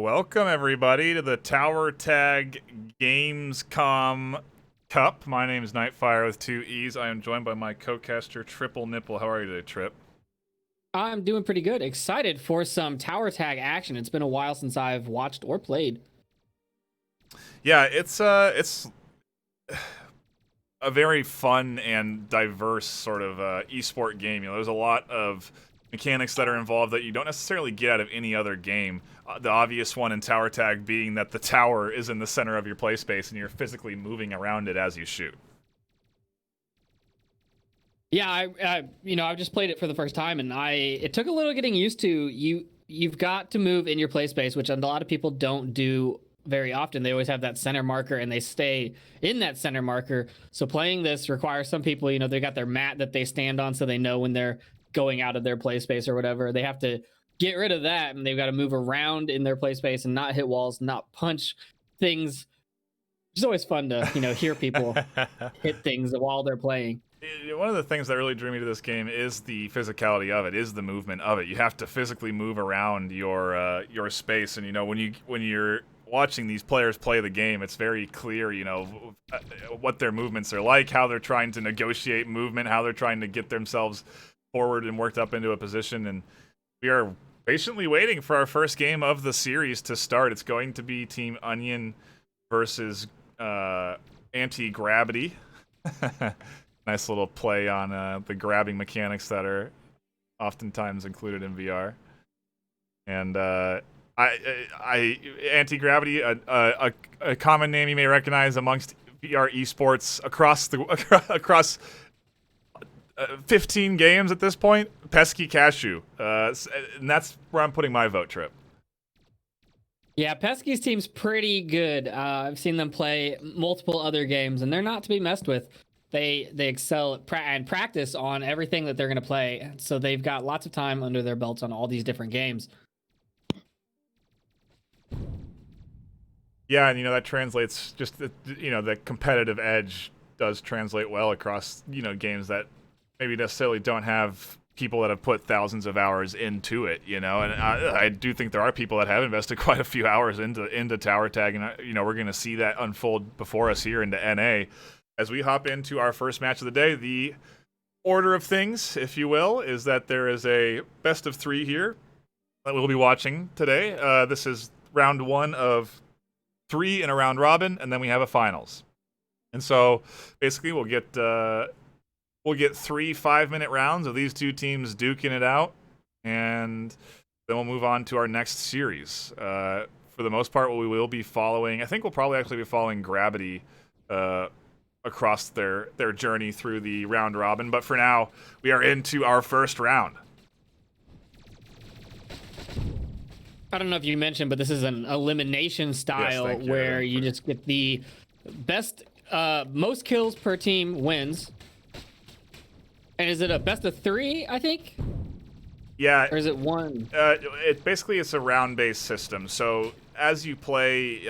Welcome everybody to the Tower Tag Gamescom Cup. My name is Nightfire with 2 E's. I am joined by my co-caster Triple Nipple. How are you today, Trip? I'm doing pretty good. Excited for some tower tag action. It's been a while since I've watched or played. Yeah, it's a very fun and diverse sort of esport game. You know, there's a lot of mechanics that are involved that you don't necessarily get out of any other game. The obvious one in tower tag being that the tower is in the center of your play space and you're physically moving around it as you shoot. Yeah, I've just played it for the first time, and it took a little getting used to. You've got to move in your play space, which a lot of people don't do very often. They always have that center marker, and they stay in that center marker. So playing this requires some people, they got their mat that they stand on, so they know when they're going out of their play space or whatever. They have to get rid of that, and they've got to move around in their play space and not hit walls, not punch things. It's always fun to hear people hit things while they're playing. One of the things that really drew me to this game is the physicality of it, is the movement of it. You have to physically move around your space, and when you're watching these players play the game, it's very clear, what their movements are like, how they're trying to negotiate movement, how they're trying to get themselves forward and worked up into a position. And we are patiently waiting for our first game of the series to start. It's going to be Team Onion versus Anti-Gravity. Nice little play on the grabbing mechanics that are oftentimes included in VR. And Anti-Gravity, a common name you may recognize amongst VR esports across 15 games at this point. Pesky Cashew, and that's where I'm putting my vote, Trip. Yeah, Pesky's team's pretty good. I've seen them play multiple other games, and they're not to be messed with. They excel and practice on everything that they're going to play, so they've got lots of time under their belts on all these different games. Yeah, and that translates just the competitive edge does translate well across games that maybe necessarily don't have people that have put thousands of hours into it, and I do think there are people that have invested quite a few hours into tower tag, and we're going to see that unfold before us here into NA. As we hop into our first match of the day, the order of things, if you will, is that there is a best of 3 here that we'll be watching today. This is round 1 of 3 in a round robin, and then we have a finals. And so basically we'll get 3 5-minute rounds of these two teams duking it out, and then we'll move on to our next series. For the most part, what we will be following, I think we'll probably actually be following Gravity across their journey through the round robin. But for now, we are into our first round. I don't know if you mentioned, but this is an elimination style where you just get the best, most kills per team wins. And is it a best of 3, I think? Yeah. Or is it 1? It's a round-based system. So as you play,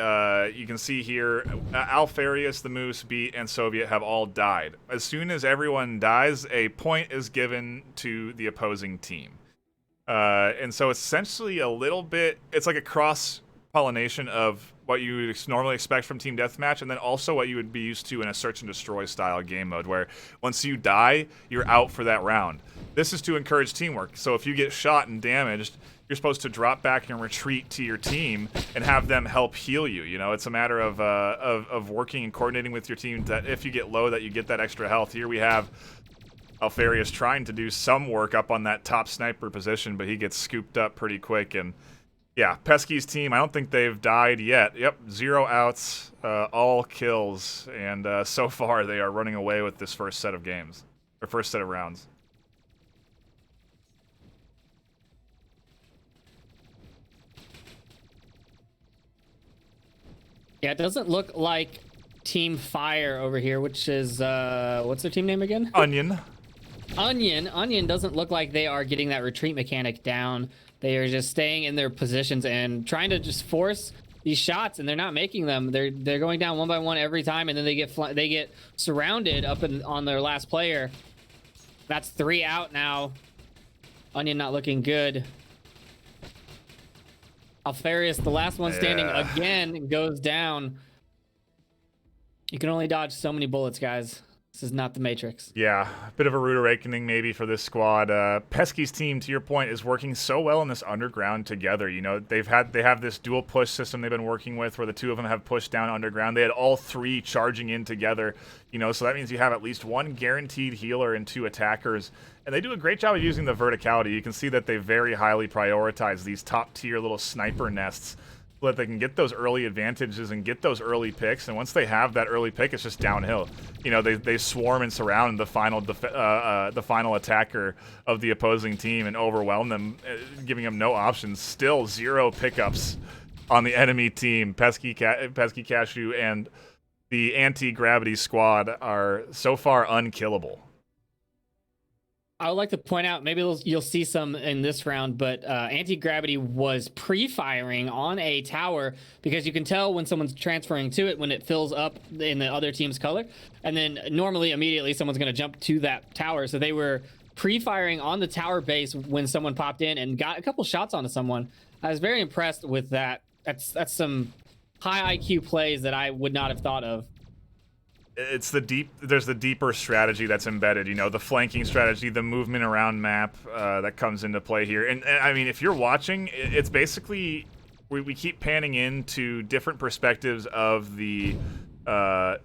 you can see here, Alfarius, the Moose, Beat, and Soviet have all died. As soon as everyone dies, a point is given to the opposing team. And so it's essentially it's like a cross-pollination of what you would normally expect from Team Deathmatch, and then also what you would be used to in a search and destroy style game mode, where once you die, you're out for that round. This is to encourage teamwork. So if you get shot and damaged, you're supposed to drop back and retreat to your team and have them help heal you. It's a matter of working and coordinating with your team that if you get low, that you get that extra health. Here we have Alfarius trying to do some work up on that top sniper position, but he gets scooped up pretty quick. And yeah, Pesky's team, I don't think they've died yet. Yep, 0 outs, all kills, and so far they are running away with this first set of games, or first set of rounds. Yeah, it doesn't look like Team Fire over here, which is, what's their team name again? Onion. Onion doesn't look like they are getting that retreat mechanic down. They are just staying in their positions and trying to just force these shots, and they're not making them. They're going down one by one every time, and then they get surrounded on their last player. That's 3 out now. Onion not looking good. Alfarius, the last one standing Yeah. again, goes down. You can only dodge so many bullets, guys. This is not the Matrix. Yeah, a bit of a rude awakening maybe for this squad. Pesky's team, to your point, is working so well in this underground together. You know, they have this dual push system they've been working with, where the two of them have pushed down underground. They had all three charging in together. You know, so that means you have at least one guaranteed healer and two attackers. And they do a great job of using the verticality. You can see that they very highly prioritize these top tier little sniper nests, so that they can get those early advantages and get those early picks. And once they have that early pick, it's just downhill. You know, they swarm and surround the final attacker of the opposing team and overwhelm them, giving them no options. Still 0 pickups on the enemy team. Pesky Cashew and the anti-gravity squad are so far unkillable. I would like to point out, maybe you'll see some in this round, but anti-gravity was pre-firing on a tower, because you can tell when someone's transferring to it when it fills up in the other team's color, and then normally immediately someone's going to jump to that tower. So they were pre-firing on the tower base when someone popped in and got a couple shots onto someone. I was very impressed with that. That's some high IQ plays that I would not have thought of. It's there's the deeper strategy that's embedded, you know, the flanking strategy, the movement around map that comes into play here. And I mean, if you're watching, it's basically, we keep panning into different perspectives of the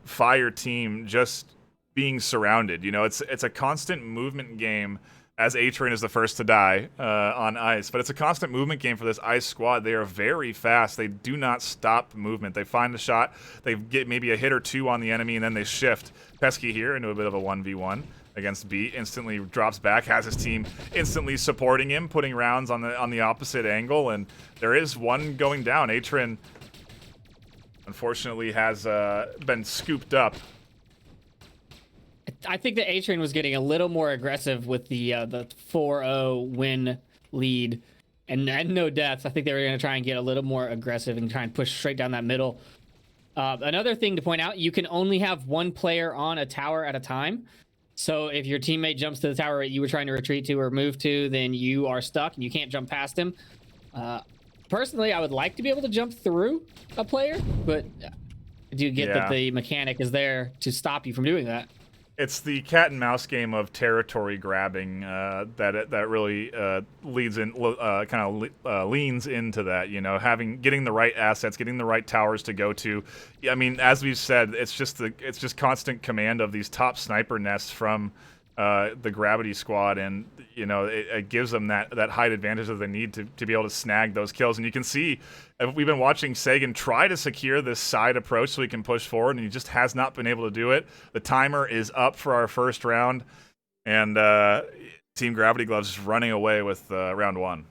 fire team just being surrounded. You know, it's a constant movement game, as A-Train is the first to die on ice. But it's a constant movement game for this ice squad. They are very fast. They do not stop movement. They find the shot. They get maybe a hit or two on the enemy, and then they shift. Pesky here into a bit of a 1v1 against B. Instantly drops back, has his team instantly supporting him, putting rounds on the opposite angle, and there is one going down. A-Train, unfortunately, has been scooped up. I think that A-Train was getting a little more aggressive with the 4-0 win lead and no deaths. I think they were going to try and get a little more aggressive and try and push straight down that middle. Another thing to point out, you can only have one player on a tower at a time. So if your teammate jumps to the tower you were trying to retreat to or move to, then you are stuck and you can't jump past him. Personally, I would like to be able to jump through a player, but I do get that the mechanic is there to stop you from doing that. It's the cat and mouse game of territory grabbing that really leads in, leans into that. You know, getting the right assets, getting the right towers to go to. I mean, as we've said, it's just constant command of these top sniper nests from the gravity squad, and you know it gives them that height advantage that they need to be able to snag those kills. And you can see we've been watching Sagan try to secure this side approach so he can push forward, and he just has not been able to do it. The timer is up for our first round, and Team Gravity Gloves is running away with round one.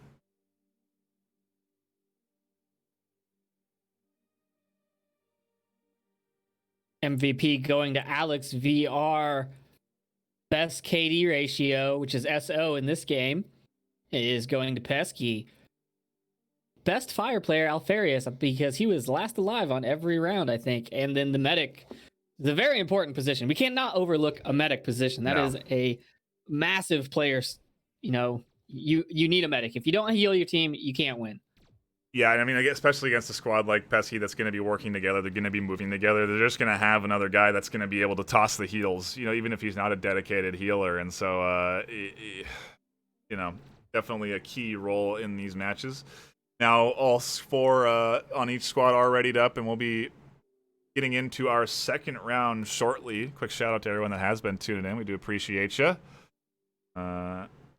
MVP going to Alex VR. Best KD ratio, which is SO in this game, is going to Pesky. Best fire player, Alfarius, because he was last alive on every round, I think. And then the medic, the very important position. We cannot overlook a medic position. That is a massive player. You know, you need a medic. If you don't heal your team, you can't win. Yeah, I mean, especially against a squad like Pesky that's going to be working together, they're going to be moving together. They're just going to have another guy that's going to be able to toss the heals, you know, even if he's not a dedicated healer. And so, you know, definitely a key role in these matches. Now, all four on each squad are readied up, and we'll be getting into our second round shortly. Quick shout out to everyone that has been tuning in. We do appreciate you.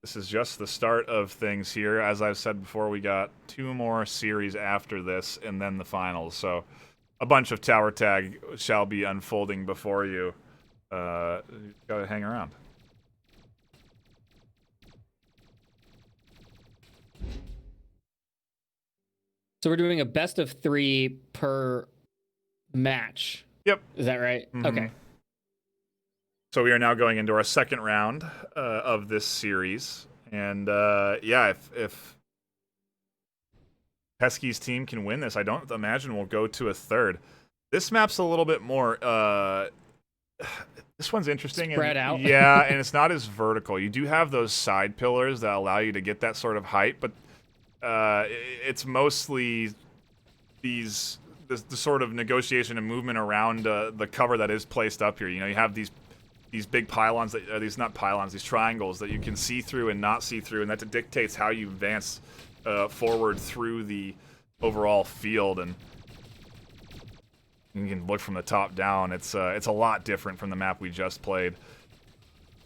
This is just the start of things here. As I've said before, we got 2 more series after this and then the finals. So a bunch of tower tag shall be unfolding before you. Gotta hang around. So we're doing a best of 3 per match. Yep. Is that right? Mm-hmm. Okay. So we are now going into our second round of this series, and yeah, if Pesky's team can win this, I don't imagine we'll go to a third. This map's a little bit more. This one's interesting. Spread out. Yeah, and it's not as vertical. You do have those side pillars that allow you to get that sort of height, but it's mostly the sort of negotiation and movement around the cover that is placed up here. You know, you have these big pylons that these not pylons, these triangles that you can see through and not see through, and that dictates how you advance forward through the overall field. And you can look from the top down. It's a lot different from the map we just played.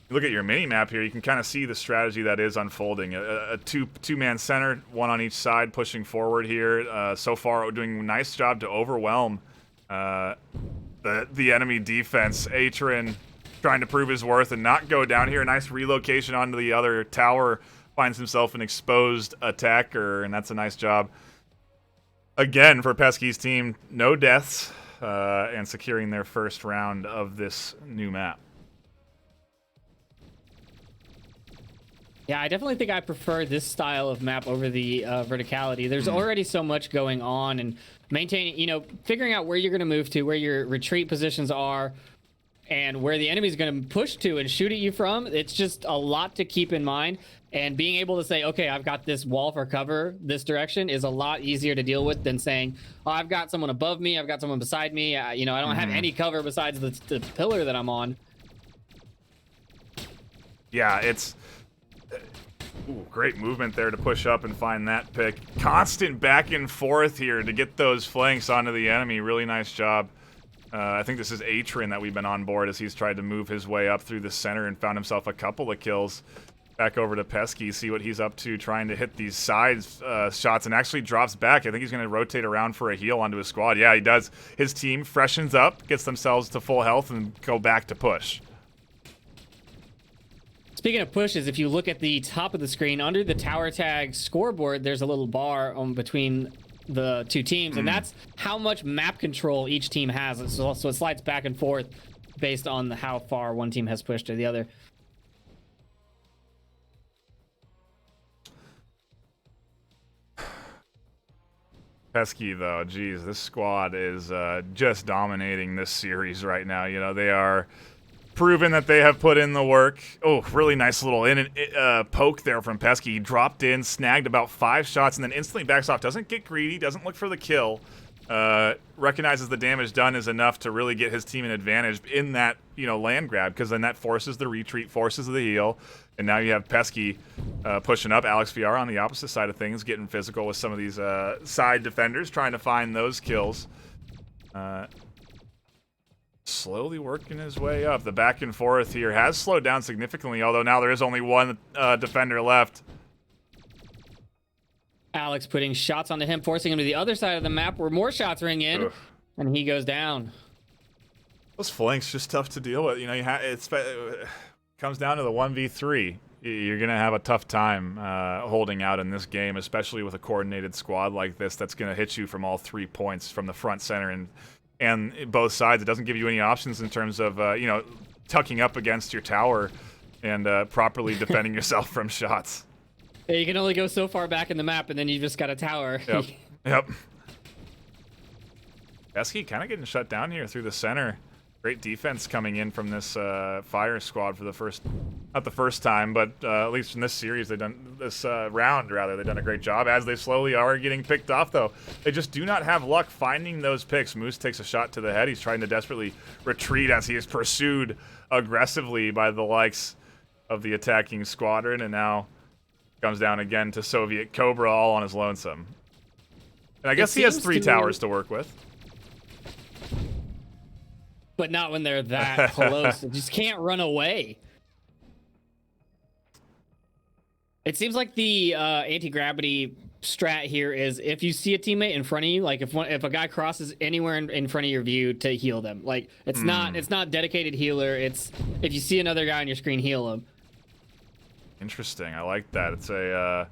You look at your mini map here, you can kind of see the strategy that is unfolding. A two-man center, one on each side, pushing forward here. So far, doing a nice job to overwhelm the enemy defense. Atrin trying to prove his worth and not go down here. A nice relocation onto the other tower. Finds himself an exposed attacker, and that's a nice job. Again, for Pesky's team, no deaths, and securing their first round of this new map. Yeah, I definitely think I prefer this style of map over the verticality. There's already so much going on, and maintaining, you know, figuring out where you're going to move to, where your retreat positions are, and where the enemy's going to push to and shoot at you from. It's just a lot to keep in mind, and being able to say, okay, I've got this wall for cover this direction is a lot easier to deal with than saying, oh, I've got someone above me, I've got someone beside me, you know, I don't have any cover besides the pillar that I'm on. Yeah, it's... Ooh, great movement there to push up and find that pick. Constant back and forth here to get those flanks onto the enemy. Really nice job. I think this is Atrin that we've been on board as he's tried to move his way up through the center and found himself a couple of kills. Back over to Pesky, see what he's up to, trying to hit these side shots, and actually drops back. I think he's going to rotate around for a heal onto his squad. Yeah, he does. His team freshens up, gets themselves to full health, and go back to push. Speaking of pushes, if you look at the top of the screen, under the tower tag scoreboard, there's a little bar between the two teams, and that's how much map control each team has. So it slides back and forth based on how far one team has pushed to the other. Pesky, though, geez, this squad is just dominating this series right now. You know, they are proven that they have put in the work. Oh, really nice little poke there from Pesky. He dropped in, snagged about 5 shots, and then instantly backs off. Doesn't get greedy, doesn't look for the kill. Recognizes the damage done is enough to really get his team an advantage in that, you know, land grab, because then that forces the retreat, forces the heal, and now you have Pesky pushing up. Alex VR on the opposite side of things, getting physical with some of these side defenders, trying to find those kills. Slowly working his way up. The back and forth here has slowed down significantly, although now there is only one defender left. Alex putting shots onto him, forcing him to the other side of the map where more shots ring in. Oof. And he goes down. Those flanks just tough to deal with. You know, it comes down to the 1v3. You're going to have a tough time holding out in this game, especially with a coordinated squad like this that's going to hit you from all 3 points, from the front, center, and both sides. It doesn't give you any options in terms of, you know, tucking up against your tower and properly defending yourself from shots. Yeah, you can only go so far back in the map, and then you just got a tower. Yep. Yep. Pesky kind of getting shut down here through the center. Great defense coming in from this fire squad for the first, not the first time, but at least in this series, they've done this round rather. They've done a great job as they slowly are getting picked off, though. They just do not have luck finding those picks. Moose takes a shot to the head. He's trying to desperately retreat as he is pursued aggressively by the likes of the attacking squadron, and now comes down again to Soviet Cobra all on his lonesome. And I guess he has 3 towers to work with. But not when they're that close. They just can't run away. It seems like the anti-gravity strat here is if you see a teammate in front of you, like if a guy crosses anywhere in front of your view, to heal them. Like it's not dedicated healer. It's if you see another guy on your screen, heal him. Interesting. I like that. It's a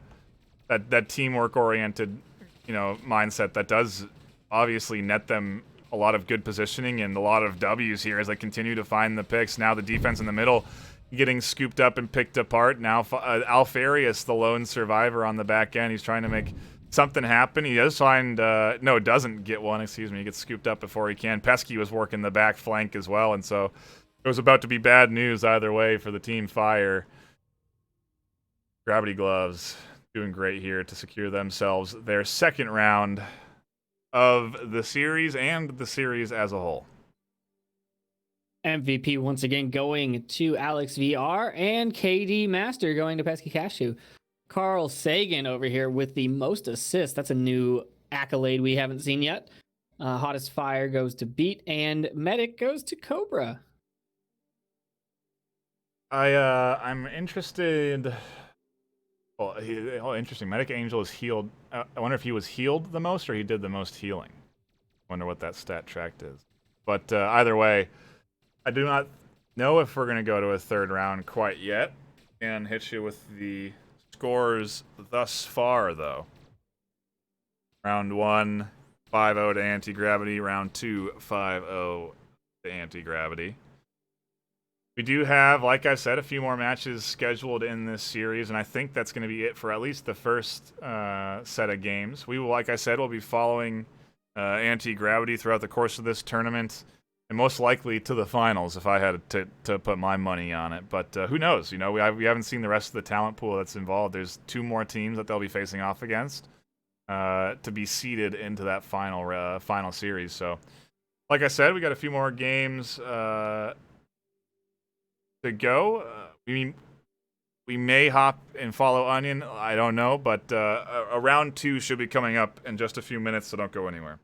that teamwork oriented, you know, mindset that does obviously net them a lot of good positioning and a lot of W's here as they continue to find the picks. Now the defense in the middle getting scooped up and picked apart. Now Alfarius, the lone survivor on the back end, he's trying to make something happen. He does find, no, doesn't get one, excuse me. He gets scooped up before he can. Pesky was working the back flank as well, and so it was about to be bad news either way for the team Fire. Gravity gloves doing great here to secure themselves their second round of the series and the series as a whole. MVP once again going to Alex VR, and KD Master going to Pesky Cashew. Carl Sagan over here with the most assists. That's a new accolade we haven't seen yet. Hottest Fire goes to Beat, and Medic goes to Cobra. I'm interested. Well, interesting. Medic Angel is healed. I wonder if he was healed the most or he did the most healing. Wonder what that stat tracked is. But either way, I do not know if we're going to go to a third round quite yet. And hit you with the scores thus far, though. Round 1, 5-0 to Anti-Gravity. Round 2, 5-0 to Anti-Gravity. We do have, like I said, a few more matches scheduled in this series, and I think that's going to be it for at least the first set of games. We will, like I said, we'll be following Anti-Gravity throughout the course of this tournament, and most likely to the finals if I had to put my money on it. But who knows? You know, we haven't seen the rest of the talent pool that's involved. There's 2 more teams that they'll be facing off against to be seeded into that final series. So, like I said, we got a few more games to go. We may hop and follow Onion. I don't know, but a round 2 should be coming up in just a few minutes, so don't go anywhere.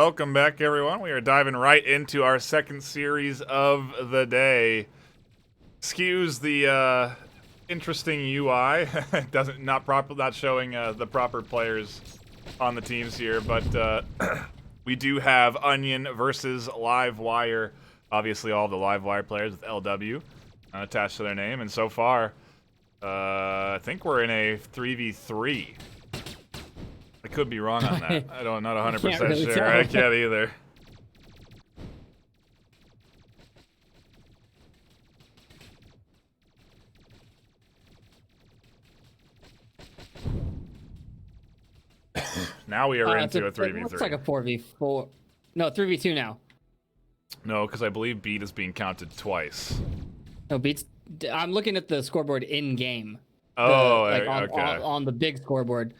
welcome back, everyone. We are diving right into our second series of the day. Excuse the interesting UI. Not showing the proper players on the teams here, but we do have Onion versus Livewire. Obviously, all of the Livewire players with LW attached to their name, and so far, I think we're in a 3v3. I could be wrong on that. I'm not 100% really sure. tell. I can't either. Now we are into a 3v3. It looks like a 4v4. No, 3v2 now. No, because I believe beat is being counted twice. No, beats. I'm looking at the scoreboard in game. Oh, okay. On the big scoreboard.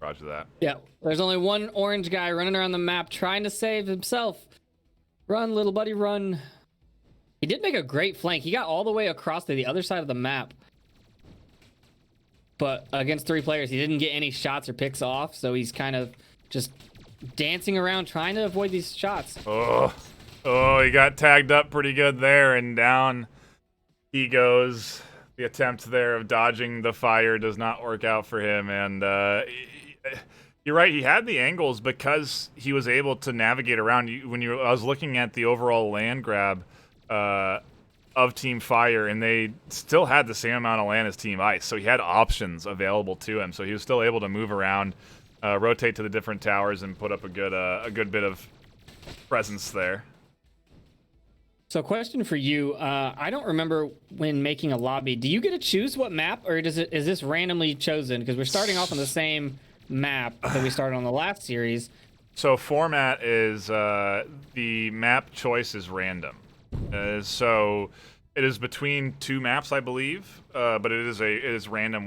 Roger that. Yeah, there's only one orange guy running around the map trying to save himself. Run, little buddy, run. He did make a great flank. He got all the way across to the other side of the map. But against 3 players, he didn't get any shots or picks off, so he's kind of just dancing around trying to avoid these shots. Oh, he got tagged up pretty good there, and down he goes. The attempt there of dodging the fire does not work out for him, and you're right. He had the angles because he was able to navigate around. I was looking at the overall land grab of Team Fire, and they still had the same amount of land as Team Ice, so he had options available to him. So he was still able to move around, rotate to the different towers, and put up a good bit of presence there. So question for you, I don't remember when making a lobby. Do you get to choose what map, or is this randomly chosen? Because we're starting off on the same map that we started on the last series. So format is the map choice is random. So it is between 2 maps, I believe, but it is random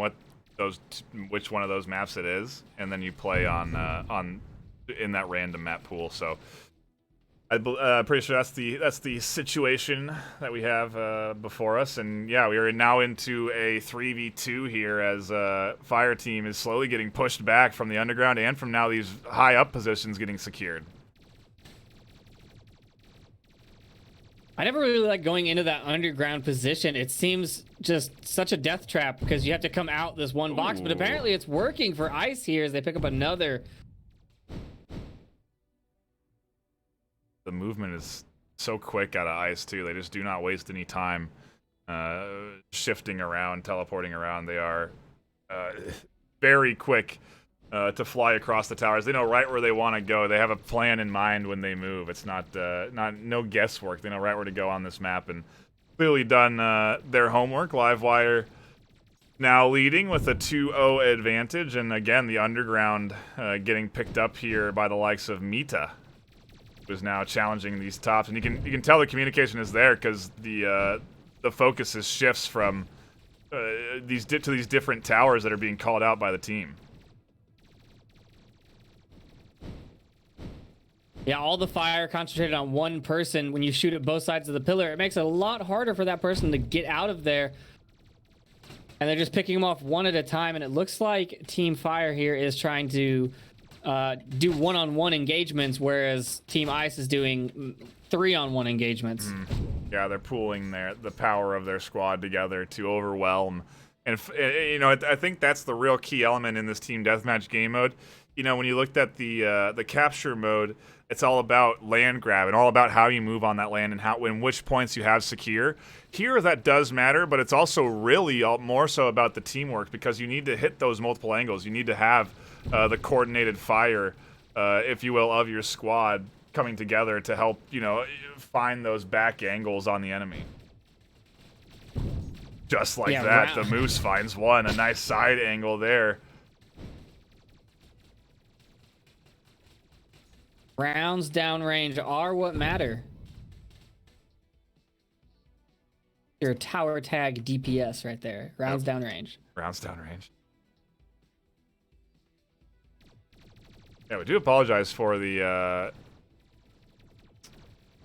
which one of those maps it is, and then you play on in that random map pool. So I'm pretty sure that's the situation that we have before us, and yeah, we are now into a 3v2 here as Fire Team is slowly getting pushed back from the underground and from now these high up positions getting secured. I never really like going into that underground position. It seems just such a death trap because you have to come out this one box, but apparently it's working for Ice here as they pick up another. The movement is so quick out of Ice, too. They just do not waste any time shifting around, teleporting around. They are very quick to fly across the towers. They know right where they want to go. They have a plan in mind when they move. It's not no guesswork. They know right where to go on this map, and clearly done their homework. Livewire now leading with a 2-0 advantage, and again, the underground getting picked up here by the likes of Mita, who's now challenging these tops, and you can tell the communication is there because the focus shifts from these different towers that are being called out by the team. Yeah, all the fire concentrated on one person. When you shoot at both sides of the pillar, it makes it a lot harder for that person to get out of there. And they're just picking them off one at a time, and it looks like Team Fire here is trying to do one-on-one engagements, whereas Team Ice is doing 3-on-1 engagements. Yeah, they're pooling the power of their squad together to overwhelm. And you know, I think that's the real key element in this team deathmatch game mode. You know, when you looked at the capture mode, it's all about land grab and all about how you move on that land and which points you have secure. Here, that does matter, but it's also really more so about the teamwork because you need to hit those multiple angles. You need to have the coordinated fire, if you will, of your squad coming together to help, you know, find those back angles on the enemy. Just like that, the Moose finds one, a nice side angle there. Rounds downrange are what matter. Your tower tag DPS right there. Rounds downrange. Rounds downrange. Yeah, we do apologize for the.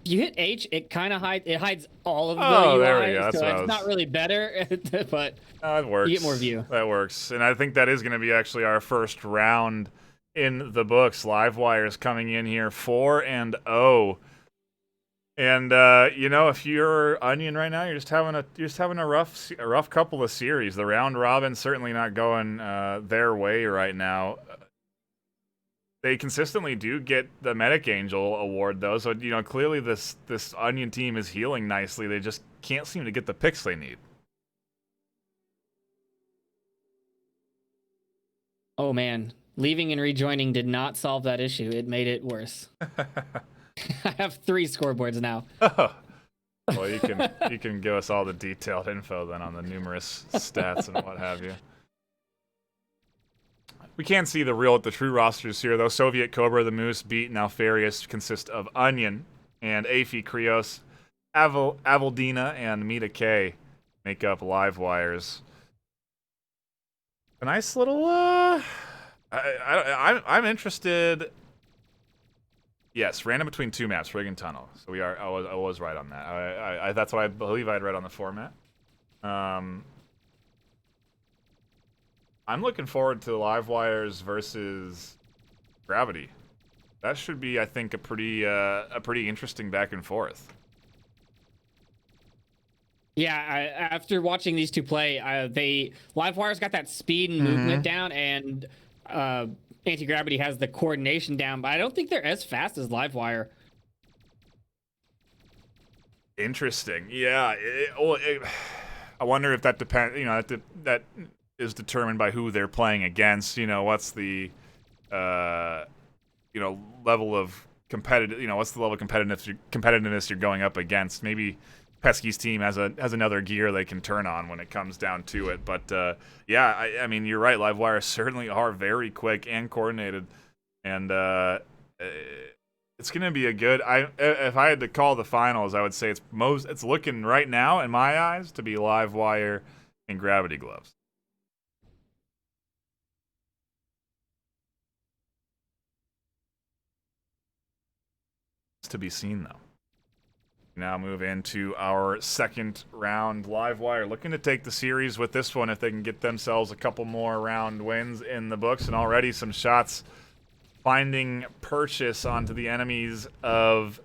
If you hit H, it kind of hides all of the UI, there we go. That's so it's not really better, but it works. you get more view. That works, and I think that is going to be actually our first round in the books. Livewire coming in here 4-0. And you know, if you're Onion right now, you're just having a rough couple of series. The round robin certainly not going their way right now. They consistently do get the Medic Angel award though, so you know clearly this Onion team is healing nicely. They just can't seem to get the picks they need. Oh man, leaving and rejoining did not solve that issue. It made it worse. I have 3 scoreboards now. Oh. Well, you can give us all the detailed info then on the numerous stats and what have you. We can't see the true rosters here though. Soviet Cobra, the Moose, Beat, and Alfarius consist of Onion and Afi, Krios, Avaldina, and Mita K make up Livewires. A nice little I'm interested. Yes, random between 2 maps, Rig and Tunnel. So I was right on that. I that's what I believe I had read on the format. I'm looking forward to Livewires versus Gravity. That should be, I think, a pretty interesting back and forth. Yeah, after watching these two play, Livewire's got that speed and movement down, and Anti-Gravity has the coordination down, but I don't think they're as fast as Livewire. Interesting. Yeah. I wonder if that depends. You know, that is determined by who they're playing against. You know, what's the level of competitive. You know, what's the level of competitiveness you're going up against? Maybe Pesky's team has another gear they can turn on when it comes down to it. But yeah, I mean, you're right. Livewire certainly are very quick and coordinated, and it's going to be a good. If I had to call the finals, I would say it's looking right now in my eyes to be Livewire and Gravity Gloves. It's to be seen though. Now move into our second round. Livewire looking to take the series with this one if they can get themselves a couple more round wins in the books, and already some shots finding purchase onto the enemies of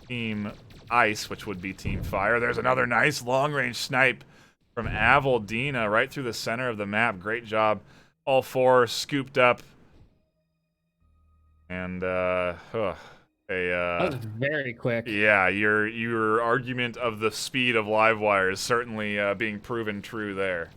Team Ice, which would be Team Fire. There's another nice long-range snipe from Avaldina right through the center of the map. Great job. All 4 scooped up. And that was very quick. Yeah, your argument of the speed of Livewire is certainly being proven true there.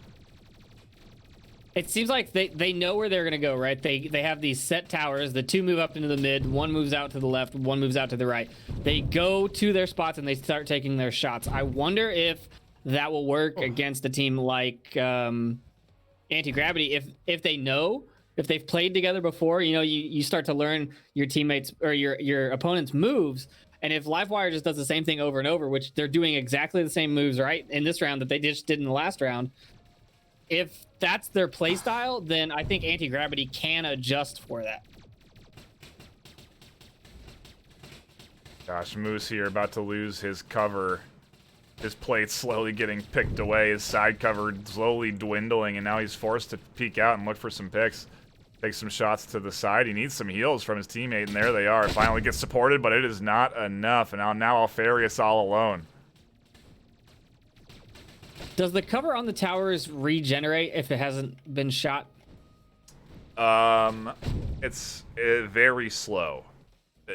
It seems like they know where they're going to go, right? They have these set towers. The 2 move up into the mid, 1 moves out to the left, 1 moves out to the right. They go to their spots and they start taking their shots. I wonder if that will work against a team like Anti-Gravity. If they know, if they've played together before, you know, you start to learn your teammates or your opponent's moves. And if Livewire just does the same thing over and over, which they're doing exactly the same moves, right, in this round that they just did in the last round, if that's their play style, then I think Anti-Gravity can adjust for that. Gosh, Moose here about to lose his cover. His plate's slowly getting picked away, his side cover slowly dwindling, and now he's forced to peek out and look for some picks. Take some shots to the side. He needs some heals from his teammate, and there they are. Finally gets supported, but it is not enough, and now Alfarius all alone. Does the cover on the towers regenerate if it hasn't been shot? It's very slow.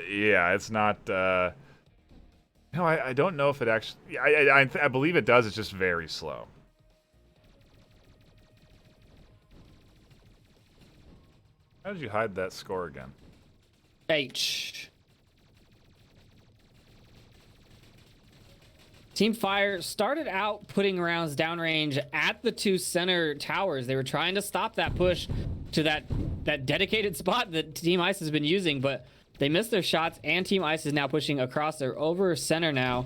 Yeah, it's not. No, I don't know if it actually. I believe it does. It's just very slow. How did you hide that score again? H. Team Fire started out putting rounds downrange at the 2 center towers. They were trying to stop that push to that dedicated spot that Team Ice has been using, but they missed their shots, and Team Ice is now pushing across. They're over center now.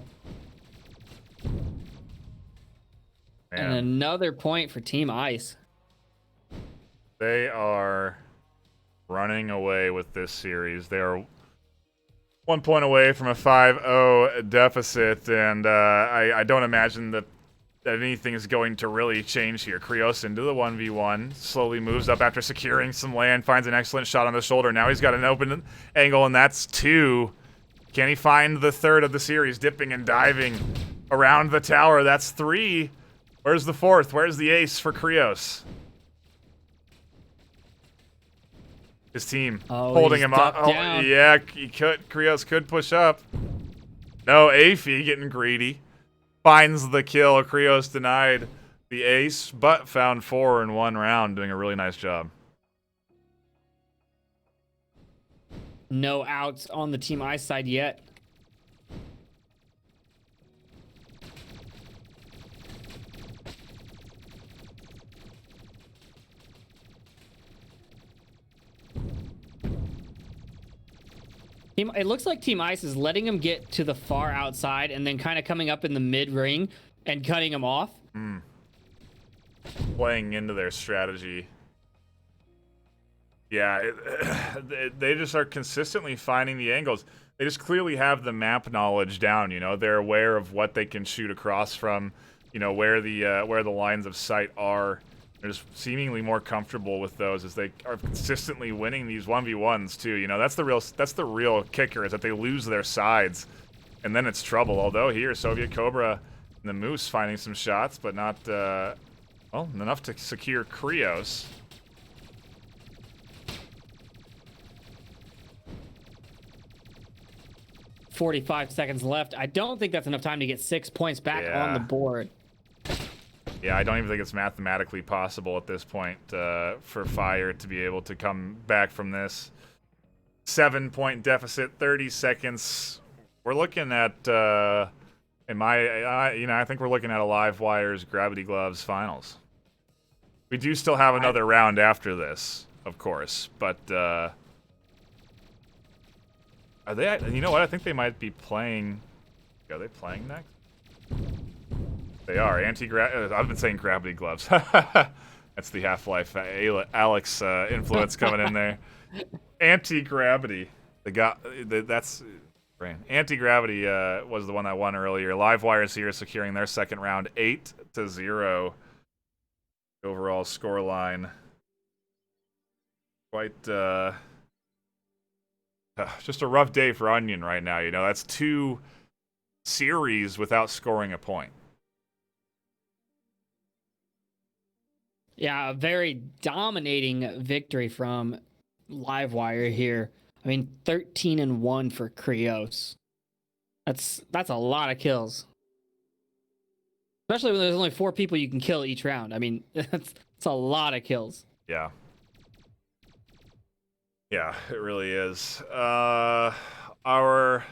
Man. And another point for Team Ice. They are running away with this series. They are 1 point away from a 5-0 deficit, and I don't imagine that anything is going to really change here. Krios into the 1v1, slowly moves up after securing some land, finds an excellent shot on the shoulder. Now he's got an open angle, and that's 2. Can he find the 3rd of the series? Dipping and diving around the tower. That's 3. Where's the 4th? Where's the ace for Krios? His team holding him up. Oh, yeah, Krios could push up. No, Aphie getting greedy. Finds the kill. Krios denied the ace, but found 4 in 1 round, doing a really nice job. No outs on the Team Ice side yet. It looks like Team Ice is letting him get to the far outside and then kind of coming up in the mid ring and cutting him off. Playing into their strategy. Yeah, they just are consistently finding the angles. They just clearly have the map knowledge down, you know. They're aware of what they can shoot across from, you know, where the lines of sight are. They're just seemingly more comfortable with those as they are consistently winning these 1v1s too. You know, that's the real kicker, is that they lose their sides, and then it's trouble. Although here, Soviet Cobra and the Moose finding some shots, but not well, enough to secure Krios. "45 seconds left." I don't think that's enough time to get 6 points back on the board. Yeah, I don't even think it's mathematically possible at this point for Fire to be able to come back from this. 7-point deficit, 30 seconds. We're looking at, I think we're looking at a Live Wires Gravity Gloves finals. We do still have another round after this, of course, but are they? You know what? I think they might be playing. Are they playing next? They are. I've been saying Gravity Gloves. That's the Half-Life Alex influence coming in there. Anti-Gravity. That's brain. Anti-Gravity was the one that won earlier. Livewires here securing their second round, 8-0. Overall score line. Quite just a rough day for Onion right now. You know, that's 2 series without scoring a point. Yeah, a very dominating victory from Livewire here. I mean, 13-1 for Krios. That's a lot of kills. Especially when there's only 4 people you can kill each round. I mean, that's a lot of kills. Yeah. Yeah, it really is. Our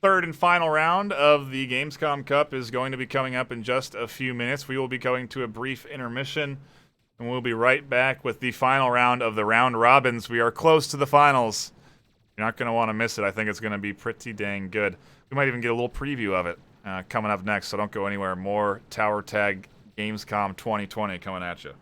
third and final round of the Gamescom Cup is going to be coming up in just a few minutes. We will be going to a brief intermission, and we'll be right back with the final round of the round robins. We are close to the finals. You're not going to want to miss it. I think it's going to be pretty dang good. We might even get a little preview of it coming up next, so don't go anywhere. More Tower Tag Gamescom 2020 coming at you.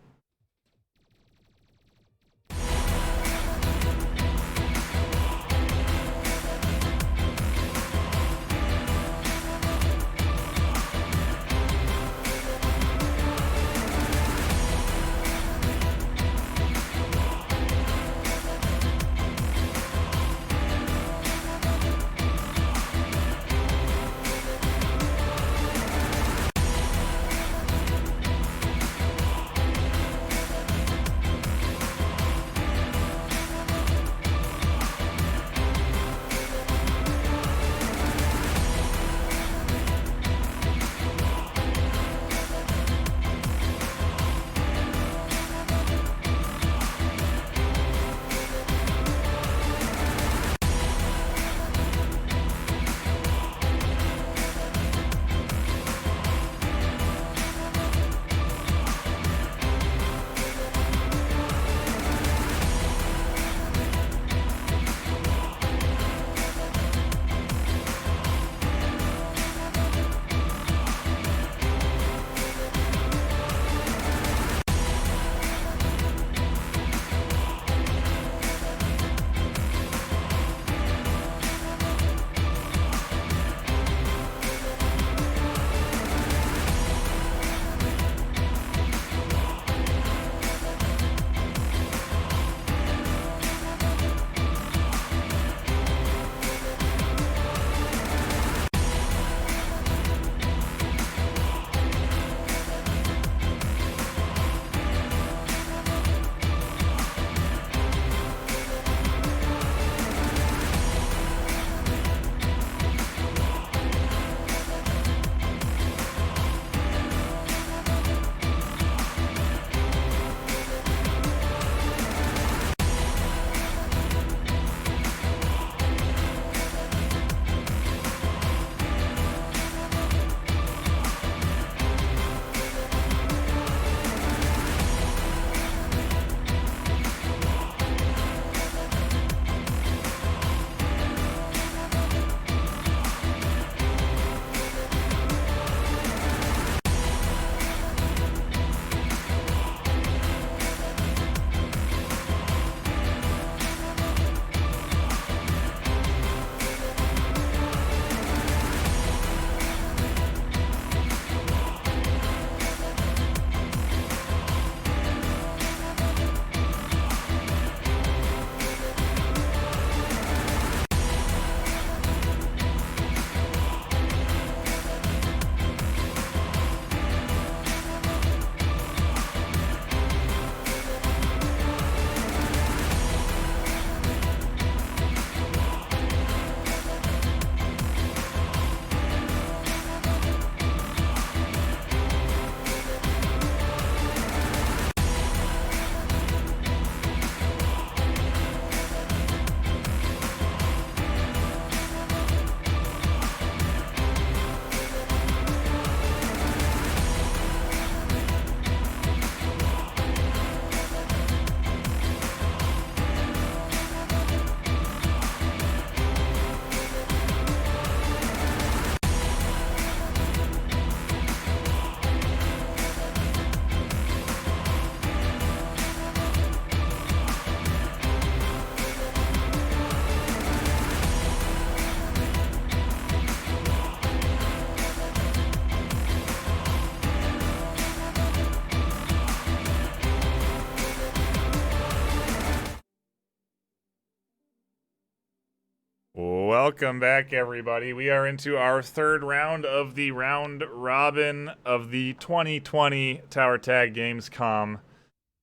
Welcome back, everybody. We are into our third round of the round robin of the 2020 Tower Tag Gamescom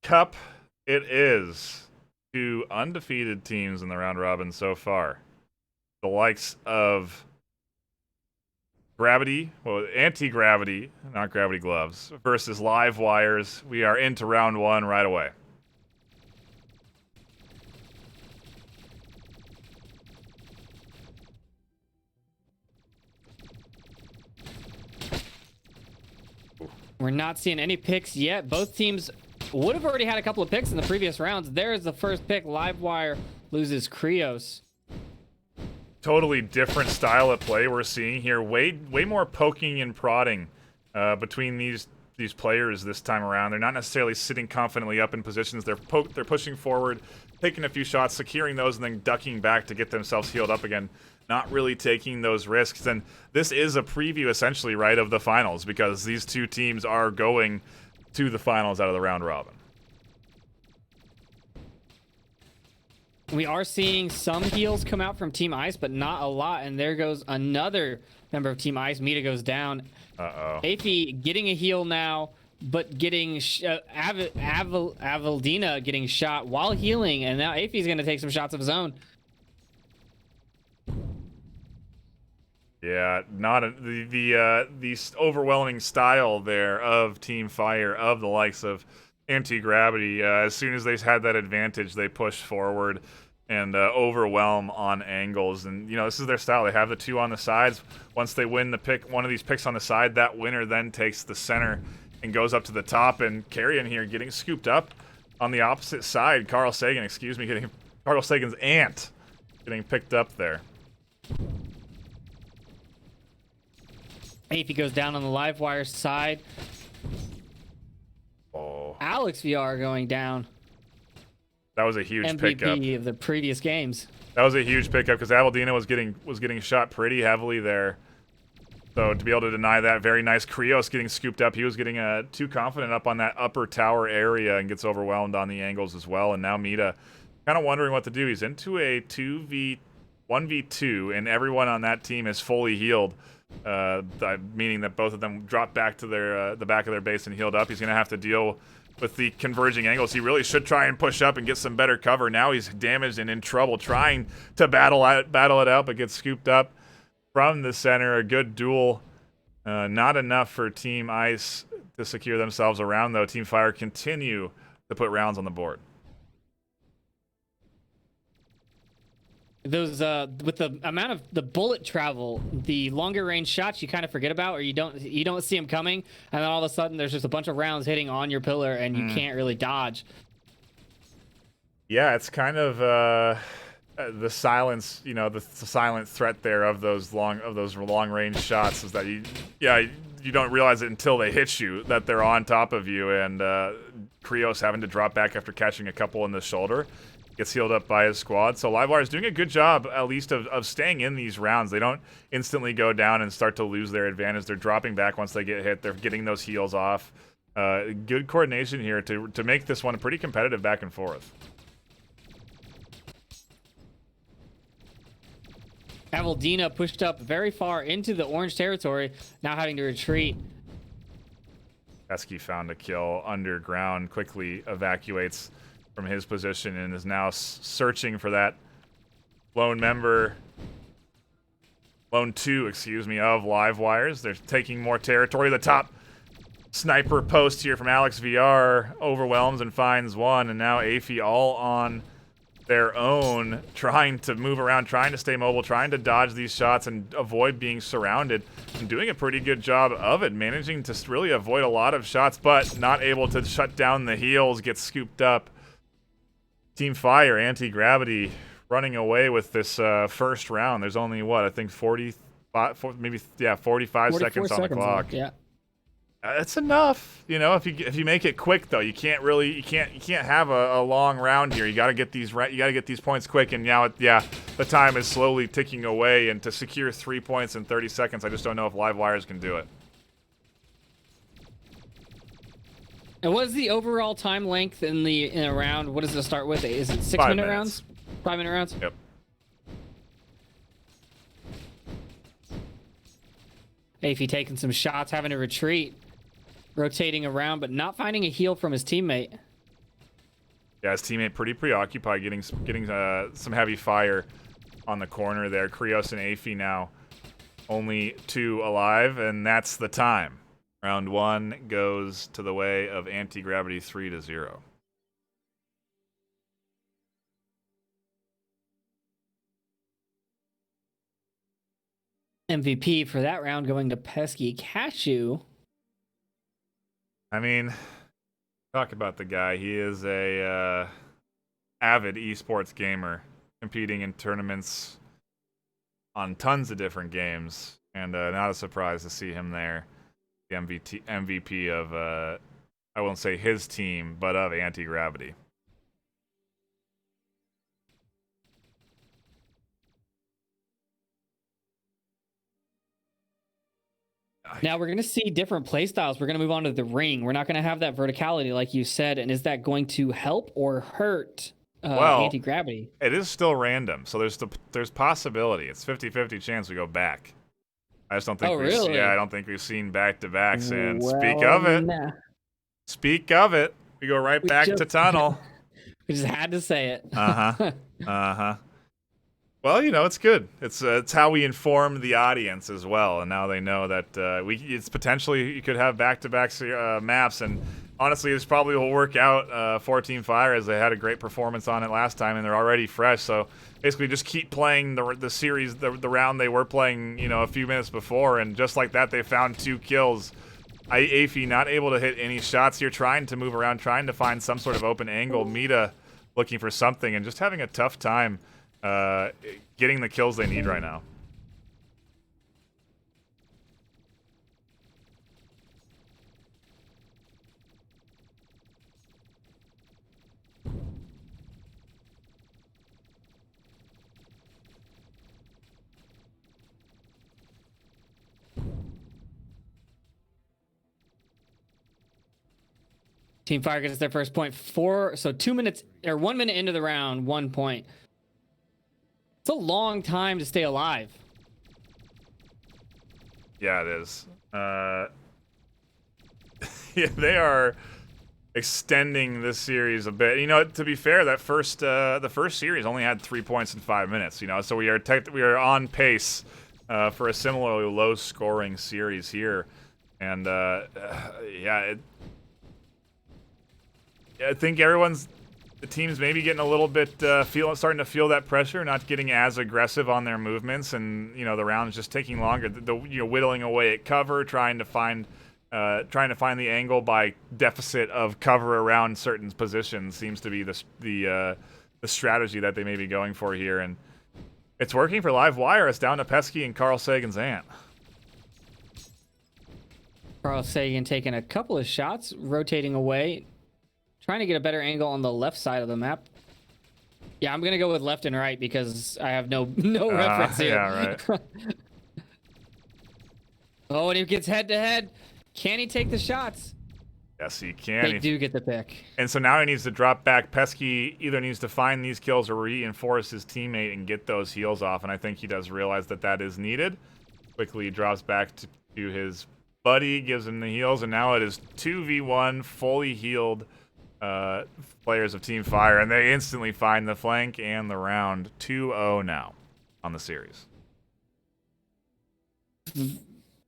Cup. It is 2 undefeated teams in the round robin so far. The likes of Gravity, well, Anti-Gravity, not Gravity Gloves, versus Live Wires. We are into round 1 right away. We're not seeing any picks yet. Both teams would have already had a couple of picks in the previous rounds. There's the first pick. Livewire loses Krios. Totally different style of play we're seeing here. Way more poking and prodding between these players this time around. They're not necessarily sitting confidently up in positions. They're pushing forward, taking a few shots, securing those, and then ducking back to get themselves healed up again. Not really taking those risks. And this is a preview, essentially, right, of the finals, because these two teams are going to the finals out of the round robin. We are seeing some heals come out from Team Ice, but not a lot. And there goes another member of Team Ice. Mita goes down. Afi getting a heal now, but getting Avaldina getting shot while healing. And now Afi's going to take some shots of his own. Yeah, not the overwhelming style there of Team Fire, of the likes of Anti-Gravity. As soon as they had that advantage, they push forward and overwhelm on angles. And, you know, this is their style. They have the 2 on the sides. Once they win one of these picks on the side, that winner then takes the center and goes up to the top. And Carrion here getting scooped up on the opposite side. Carl Sagan's aunt getting picked up there. Afi goes down on the Livewire side. Oh. Alex VR going down. That was a huge MVP pickup. MVP of the previous games. That was a huge pickup because Avaldina was getting shot pretty heavily there. So to be able to deny that, very nice. Krios getting scooped up. He was getting too confident up on that upper tower area and gets overwhelmed on the angles as well. And now Mita kind of wondering what to do. He's into a 1v2, and everyone on that team is fully healed. Meaning that both of them drop back to their the back of their base and healed up. He's going to have to deal with the converging angles. He really should try and push up and get some better cover. Now he's damaged and in trouble, trying to battle it out, but gets scooped up from the center. A good duel. Not enough for Team Ice to secure themselves around, though. Team Fire continue to put rounds on the board. Those with the amount of the bullet travel, the longer range shots you kind of forget about, or you don't see them coming, and then all of a sudden there's just a bunch of rounds hitting on your pillar and you can't really dodge. Yeah, it's kind of the silence, you know, the silent threat there of those long range shots is that you don't realize it until they hit you that they're on top of you, and Krios having to drop back after catching a couple in the shoulder. Gets healed up by his squad. So Livewire is doing a good job, at least, of staying in these rounds. They don't instantly go down and start to lose their advantage. They're dropping back once they get hit. They're getting those heals off. Good coordination here to make this one pretty competitive back and forth. Avaldina pushed up very far into the orange territory, now having to retreat. Pesky found a kill underground, quickly evacuates from his position and is now searching for that lone 2, of Livewires. They're taking more territory. The top sniper post here from Alex VR overwhelms and finds one, and now Afi all on their own, trying to move around, trying to stay mobile, trying to dodge these shots and avoid being surrounded, and doing a pretty good job of it, managing to really avoid a lot of shots, but not able to shut down the heals, gets scooped up. Team Fire, Anti-Gravity, running away with this first round. There's only, what, I think 45 seconds on the clock. Yeah. That's enough. You know, if you make it quick, though, you can't have a long round here. You got to get these points quick, and now the time is slowly ticking away, and to secure 3 points in 30 seconds, I just don't know if Livewires can do it. And what is the overall time length in a round? What does it start with? Is it 6 minute rounds? 5 minute rounds? Yep. Afy taking some shots, having to retreat, rotating around, but not finding a heal from his teammate. Yeah, his teammate pretty preoccupied, getting some heavy fire on the corner there. Krios and Afy now only 2 alive, and that's the time. Round 1 goes to the way of Anti-Gravity 3-0. MVP for that round going to Pesky Cashew. I mean, talk about the guy. He is a avid esports gamer, competing in tournaments on tons of different games, and not a surprise to see him there. The MVP of, I won't say his team, but of Anti-Gravity. Now we're going to see different playstyles. We're going to move on to the ring. We're not going to have that verticality like you said. And is that going to help or hurt Anti-Gravity? It is still random, so there's possibility. It's 50-50 chance we go back. I just don't think really? I don't think we've seen back-to-backs. And speak of it, we go right back to Tunnel. We just had to say it. Well, you know, it's good. It's how we inform the audience as well, and now they know that it's potentially you could have back-to-back maps, and honestly, this probably will work out for Team Fire as they had a great performance on it last time, and they're already fresh. So basically, just keep playing the series, the round they were playing, you know, a few minutes before, and just like that, they found 2 kills. Afy not able to hit any shots here, trying to move around, trying to find some sort of open angle. Mita looking for something, and just having a tough time getting the kills they need right now. Team Fire gets their first point. 2 minutes or 1 minute into the round, 1 point. It's a long time to stay alive. Yeah, it is. Yeah, they are extending this series a bit. You know, to be fair, that the first series only had 3 points in 5 minutes. You know, so we are on pace for a similarly low-scoring series here, and yeah, I think the team's maybe getting a little bit starting to feel that pressure, not getting as aggressive on their movements, and you know the round's just taking longer. Whittling away at cover, trying to find the angle by deficit of cover around certain positions seems to be the strategy that they may be going for here, and it's working for Livewire. It's down to Pesky and Carl Sagan's Ant. Carl Sagan taking a couple of shots, rotating away. Trying to get a better angle on the left side of the map. Yeah, I'm gonna go with left and right because I have no reference here. Yeah, right. Oh, and he gets head to head. Can he take the shots? Yes, he can. They do get the pick. And so now he needs to drop back. Pesky either needs to find these kills or reinforce his teammate and get those heals off. And I think he does realize that is needed. Quickly drops back to his buddy, gives him the heals, and now it is 2v1 fully healed players of Team Fire, and they instantly find the flank and the round. 2-0 now on the series.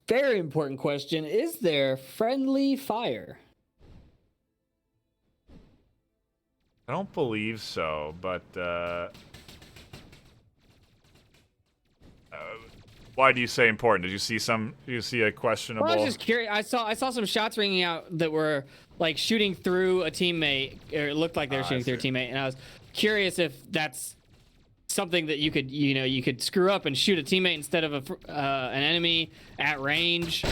Very important question. Is there friendly fire? I don't believe so, but why do you say important? Did you see a questionable? Well, I was just curious. I saw some shots ringing out that were like shooting through a teammate, or it looked like they were shooting through a teammate, and I was curious if that's something that you could screw up and shoot a teammate instead of an enemy at range.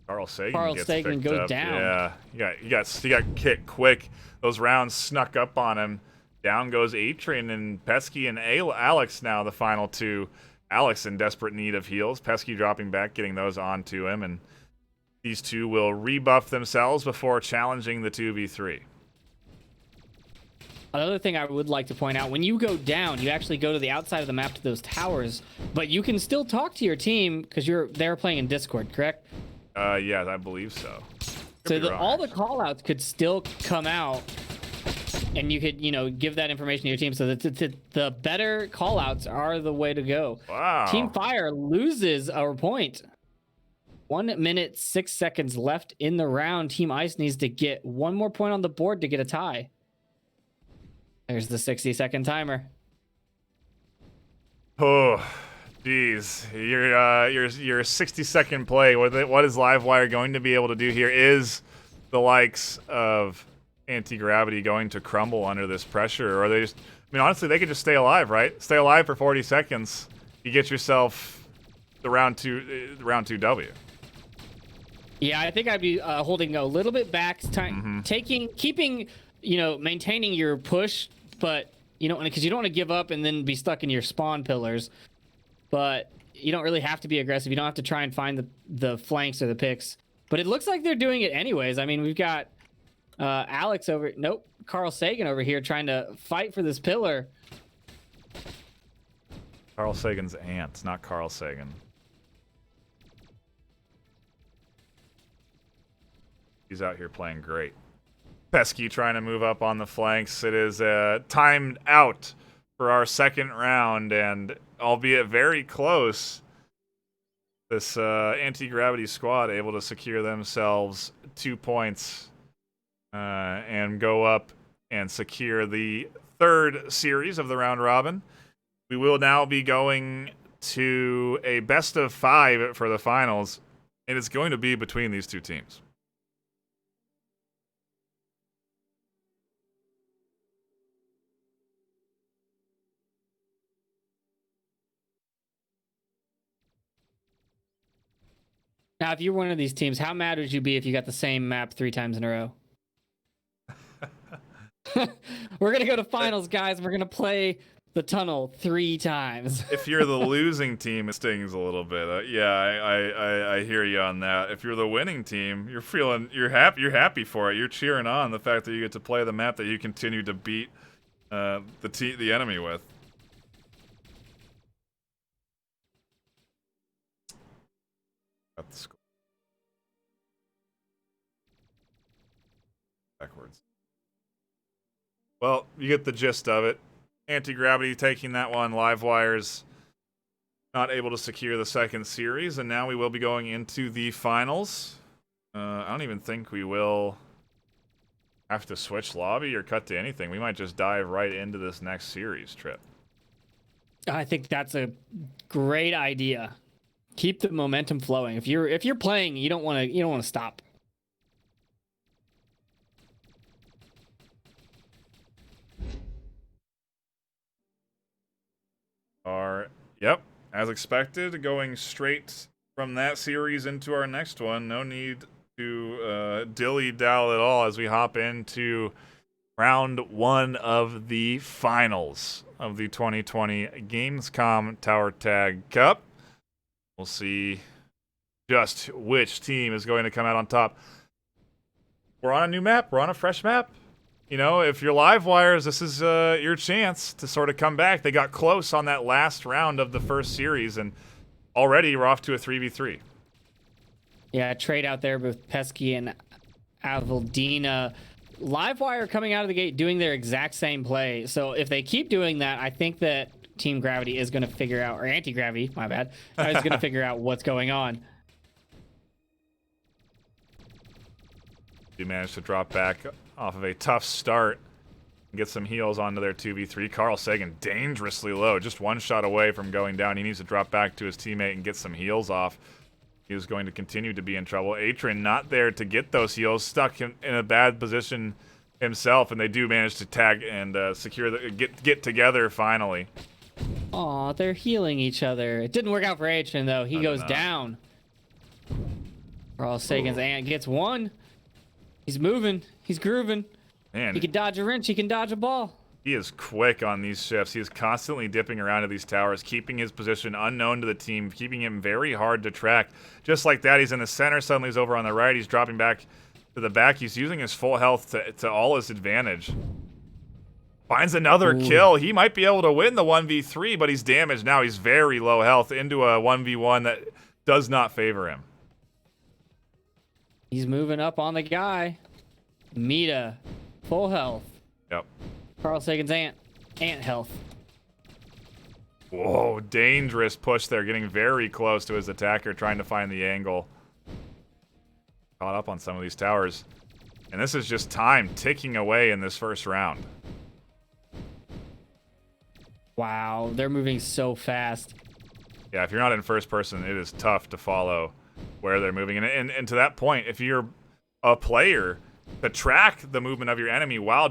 Carl Sagan goes up. down. Yeah, he got kicked quick. Those rounds snuck up on him. Down goes Atrian and Pesky and Alex now, the final 2. Alex in desperate need of heals. Pesky dropping back, getting those onto him, and these 2 will rebuff themselves before challenging the 2v3. Another thing I would like to point out, when you go down, you actually go to the outside of the map to those towers, but you can still talk to your team because they're playing in Discord, correct? Yeah, I believe so. So all the call-outs could still come out, and you could, give that information to your team. So the better call-outs are the way to go. Wow. Team Fire loses a point. 1 minute, 6 seconds left in the round. Team Ice needs to get one more point on the board to get a tie. There's the 60-second timer. Oh, geez. Your 60-second play. What is Livewire going to be able to do here? Is the likes of Anti-Gravity going to crumble under this pressure? Or are they just... I mean, honestly, they could just stay alive, right? Stay alive for 40 seconds. You get yourself the round two W. Yeah, I think I'd be holding a little bit back, keeping, maintaining your push, but because you don't want to give up and then be stuck in your spawn pillars. But you don't really have to be aggressive. You don't have to try and find the flanks or the picks. But it looks like they're doing it anyways. I mean, we've got Carl Sagan over here trying to fight for this pillar. Carl Sagan's aunt, not Carl Sagan. He's out here playing great. Pesky trying to move up on the flanks. It is timed out for our second round, and albeit very close, this Anti-Gravity squad able to secure themselves 2 points and go up and secure the third series of the round robin. We will now be going to a best of 5 for the finals, and it's going to be between these two teams. Now, if you're one of these teams, how mad would you be if you got the same map 3 times in a row? We're going to go to finals, guys. We're going to play the tunnel 3 times. If you're the losing team, it stings a little bit. I hear you on that. If you're the winning team, you're happy for it. You're cheering on the fact that you get to play the map that you continue to beat the enemy with. Got the score. Backwards. Well, you get the gist of it. Anti-Gravity taking that one. Livewire's not able to secure the second series, and now we will be going into the finals. I don't even think we will have to switch lobby or cut to anything. We might just dive right into this next series trip. I think that's a great idea. Keep the momentum flowing. If you're playing, you don't want to stop. Yep, as expected, going straight from that series into our next one. No need to dilly-dally at all as we hop into round 1 of the finals of the 2020 Gamescom Tower Tag Cup. We'll see just which team is going to come out on top. We're on a new map. We're on a fresh map. If you're Livewires, this is your chance to sort of come back. They got close on that last round of the first series, and already we're off to a 3v3. Yeah, trade out there with Pesky and Avaldina. Livewire coming out of the gate doing their exact same play. So if they keep doing that, I think that Team Gravity is going to figure out, or Anti-Gravity, my bad, is going to figure out what's going on. You managed to drop back off of a tough start and get some heals onto their 2v3. Carl Sagan dangerously low, just one shot away from going down. He needs to drop back to his teammate and get some heals off. He was going to continue to be in trouble. Atrin not there to get those heals, stuck in a bad position himself, and they do manage to tag and secure get together finally. Aw, they're healing each other. It didn't work out for Atrin though. He goes down. Carl Sagan's aunt gets one. He's moving. He's grooving. Man, he can dodge a wrench. He can dodge a ball. He is quick on these shifts. He is constantly dipping around to these towers, keeping his position unknown to the team, keeping him very hard to track. Just like that, he's in the center. Suddenly he's over on the right. He's dropping back to the back. He's using his full health to all his advantage. Finds another Ooh. kill. He might be able to win the 1v3, but he's damaged now. He's very low health into a 1v1 that does not favor him. He's moving up on the guy. Mita, full health. Yep. Carl Sagan's ant health. Whoa, dangerous push there, getting very close to his attacker, trying to find the angle. Caught up on some of these towers. And this is just time ticking away in this first round. Wow, they're moving so fast. Yeah, if you're not in first person, it is tough to follow where they're moving. And to that point, if you're a player, to track the movement of your enemy while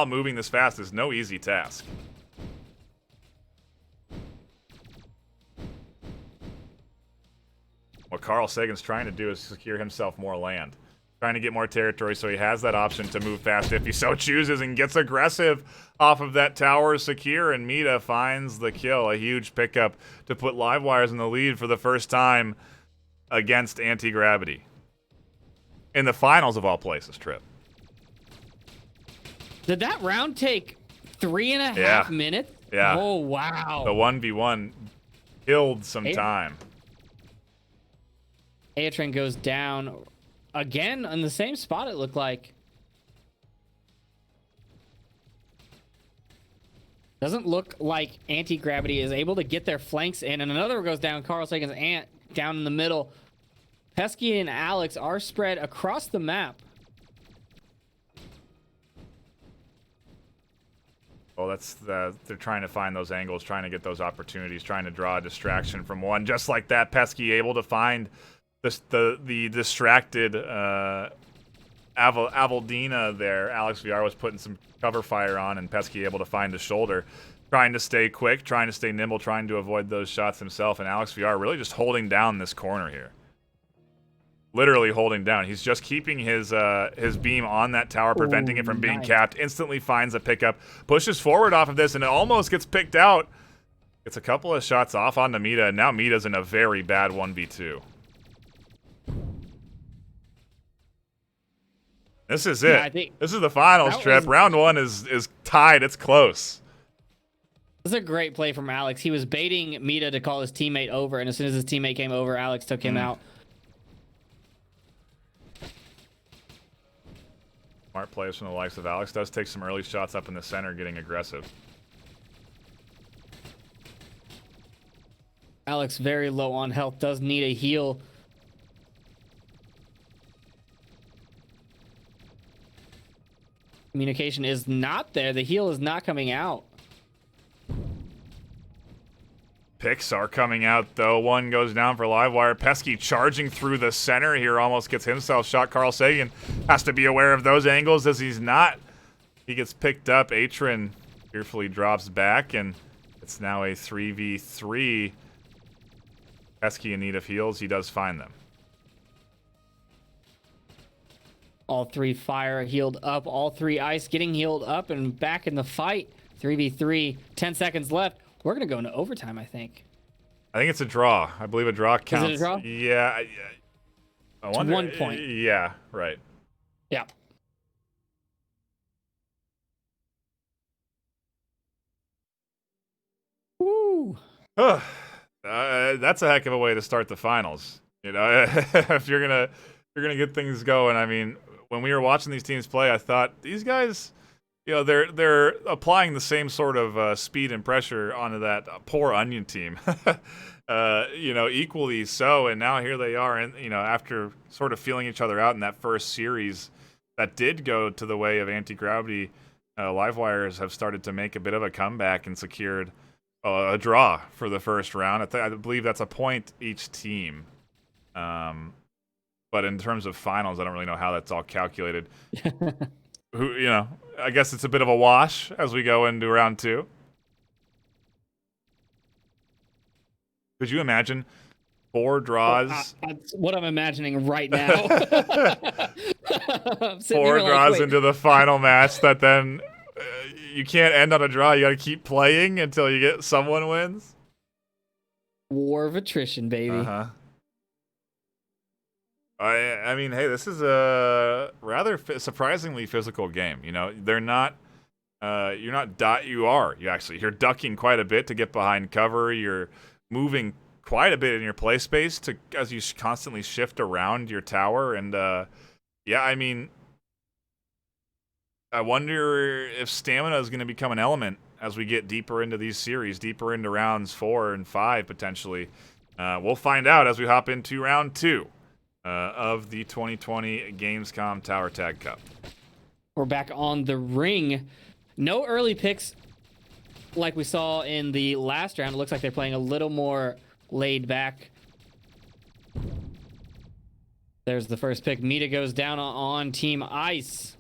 moving this fast is no easy task. What Carl Sagan's trying to do is secure himself more land. Trying to get more territory so he has that option to move fast if he so chooses and gets aggressive off of that tower secure, and Mita finds the kill. A huge pickup to put Livewires in the lead for the first time against Anti-Gravity. In the finals of all places, Trip. Did that round take 3.5 minutes? Yeah. Oh, wow. The 1v1 killed some time. Aetrin goes down again on the same spot, it looked like. Doesn't look like Anti-Gravity is able to get their flanks in, and another goes down. Carl Sagan's ant down in the middle. Pesky and Alex are spread across the map. Well, they're trying to find those angles, trying to get those opportunities, trying to draw a distraction from one. Just like that, Pesky able to find the distracted Avaldina there. Alex VR was putting some cover fire on, and Pesky able to find the shoulder. Trying to stay quick, trying to stay nimble, trying to avoid those shots himself, and Alex VR really just holding down this corner here. Literally holding down. He's just keeping his beam on that tower, preventing it from being capped. Instantly finds a pickup, pushes forward off of this, and it almost gets picked out. Gets a couple of shots off onto Mita, and now Mita's in a very bad 1v2. This is it. Yeah, this is the finals, Trip. Round one is tied. It's close. This is a great play from Alex. He was baiting Mita to call his teammate over, and as soon as his teammate came over, Alex took him out. Smart plays from the likes of Alex. Does take some early shots up in the center, getting aggressive. Alex very low on health, does need a heal. Communication is not there. The heal is not coming out. Picks are coming out, though. One goes down for Livewire. Pesky charging through the center here, almost gets himself shot. Carl Sagan has to be aware of those angles, as he's not. He gets picked up. Aetrin fearfully drops back, and it's now a 3v3. Pesky in need of heals. He does find them. All three fire healed up. All three ice getting healed up and back in the fight. 3v3. 10 seconds left. We're going to go into overtime, I think. I think it's a draw. I believe a draw counts. Is it a draw? Yeah. I wonder. 1 point. Yeah, right. Yeah. Woo. That's a heck of a way to start the finals. You know, if you're gonna get things going. I mean, when we were watching these teams play, I thought these guys, you know, they're applying the same sort of speed and pressure onto that poor Onion team. You know, equally so. And now here they are, and you know, after sort of feeling each other out in that first series, that did go to the way of Anti-Gravity. Livewires have started to make a bit of a comeback and secured a draw for the first round. I believe that's a point each team. But in terms of finals, I don't really know how that's all calculated. You know, I guess it's a bit of a wash as we go into round two. Could you imagine 4 draws? That's what I'm imagining right now. 4 draws into the final match that then you can't end on a draw. You got to keep playing until you get someone wins. War of attrition, baby. I mean, hey, this is a rather surprisingly physical game. You know, they're not You're not you are. You're ducking quite a bit to get behind cover. You're moving quite a bit in your play space as you constantly shift around your tower. And yeah, I mean, I wonder if stamina is going to become an element as we get deeper into these series, deeper into rounds 4 and 5 potentially. We'll find out as we hop into round 2 of the 2020 Gamescom Tower Tag Cup. We're back on the ring. No early picks like we saw in the last round. It looks like they're playing a little more laid back. There's the first pick. Mita goes down on Team Ice.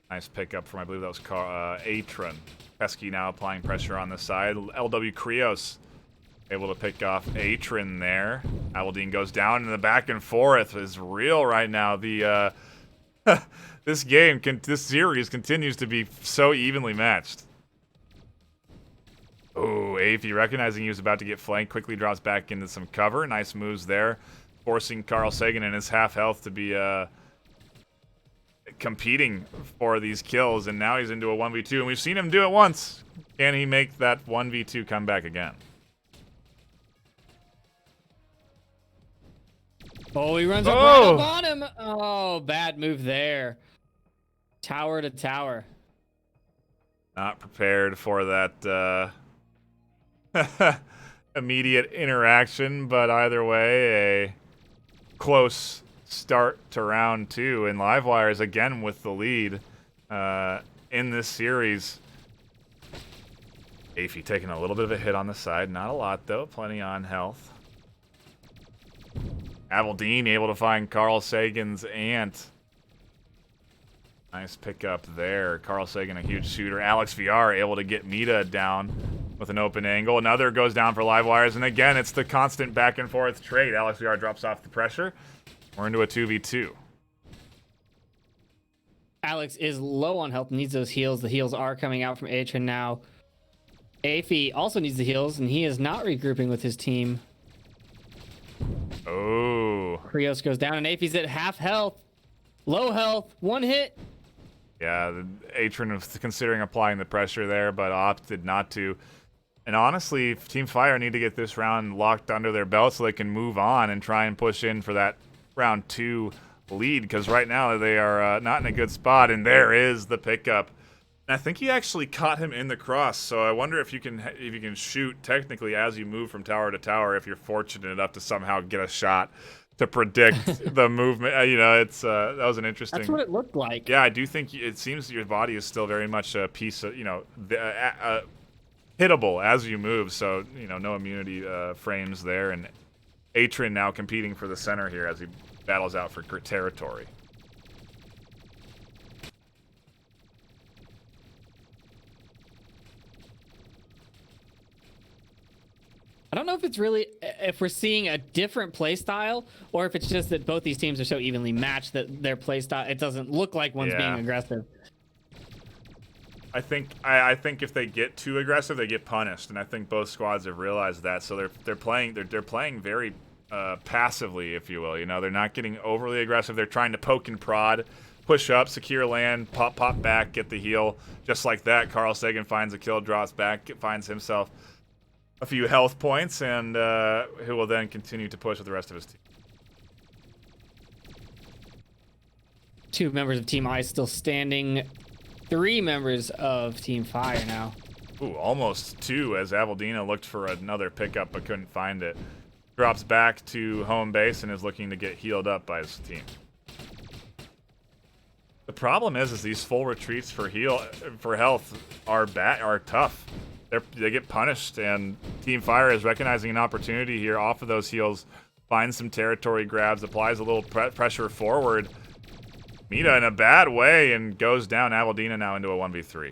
Nice pickup from, I believe that was Atron. Pesky now applying pressure on the side. LW Krios able to pick off Atron there. Avaldine goes down, and the back and forth is real right now. The this series continues to be so evenly matched. Oh, Afi, recognizing he was about to get flanked, quickly drops back into some cover. Nice moves there, forcing Carl Sagan and his half health to be competing for these kills, and now he's into a 1v2, and we've seen him do it once. Can he make that 1v2 come back again? Oh, he runs up right up on him. Oh, bad move there. Tower to tower. Not prepared for that immediate interaction, but either way, a close start to round 2, and Livewire is again with the lead in this series. Afi taking a little bit of a hit on the side, not a lot though, plenty on health. Avaldine able to find Carl Sagan's ant. Nice pickup there. Carl Sagan, a huge shooter. Alex VR able to get Mita down with an open angle. Another goes down for Livewires, and again, it's the constant back and forth trade. Alex VR drops off the pressure. We're into a 2v2. Alex is low on health, needs those heals. The heals are coming out from Atron now. Afi also needs the heals, and he is not regrouping with his team. Oh. Krios goes down, and Afi's at half health. Low health, one hit. Yeah, the Atron was considering applying the pressure there, but opted not to. And honestly, Team Fire need to get this round locked under their belt so they can move on and try and push in for that round 2 lead, because right now they are not in a good spot, and there is the pickup. And I think he actually caught him in the cross, so I wonder if you can shoot technically as you move from tower to tower, if you're fortunate enough to somehow get a shot to predict the movement. It's that was an interesting. That's what it looked like. Yeah, I do think it seems your body is still very much a piece of hittable as you move. So no immunity frames there, and Atron now competing for the center here as he battles out for territory. I don't know if we're seeing a different play style, or if it's just that both these teams are so evenly matched that their play style, it doesn't look like one's being aggressive. I think if they get too aggressive, they get punished, and I think both squads have realized that. So they're playing very passively, if you will. They're not getting overly aggressive. They're trying to poke and prod, push up, secure land, pop back, get the heal. Just like that, Carl Sagan finds a kill, drops back, finds himself a few health points, and who will then continue to push with the rest of his team. 2 members of Team Ice still standing. 3 members of Team Fire now. Ooh, almost 2 as Avaldina looked for another pickup but couldn't find it. Drops back to home base and is looking to get healed up by his team. The problem is these full retreats for health are tough. They get punished, and Team Fire is recognizing an opportunity here off of those heals, finds some territory grabs, applies a little pressure forward. Mita in a bad way and goes down. Avaldina now into a 1v3.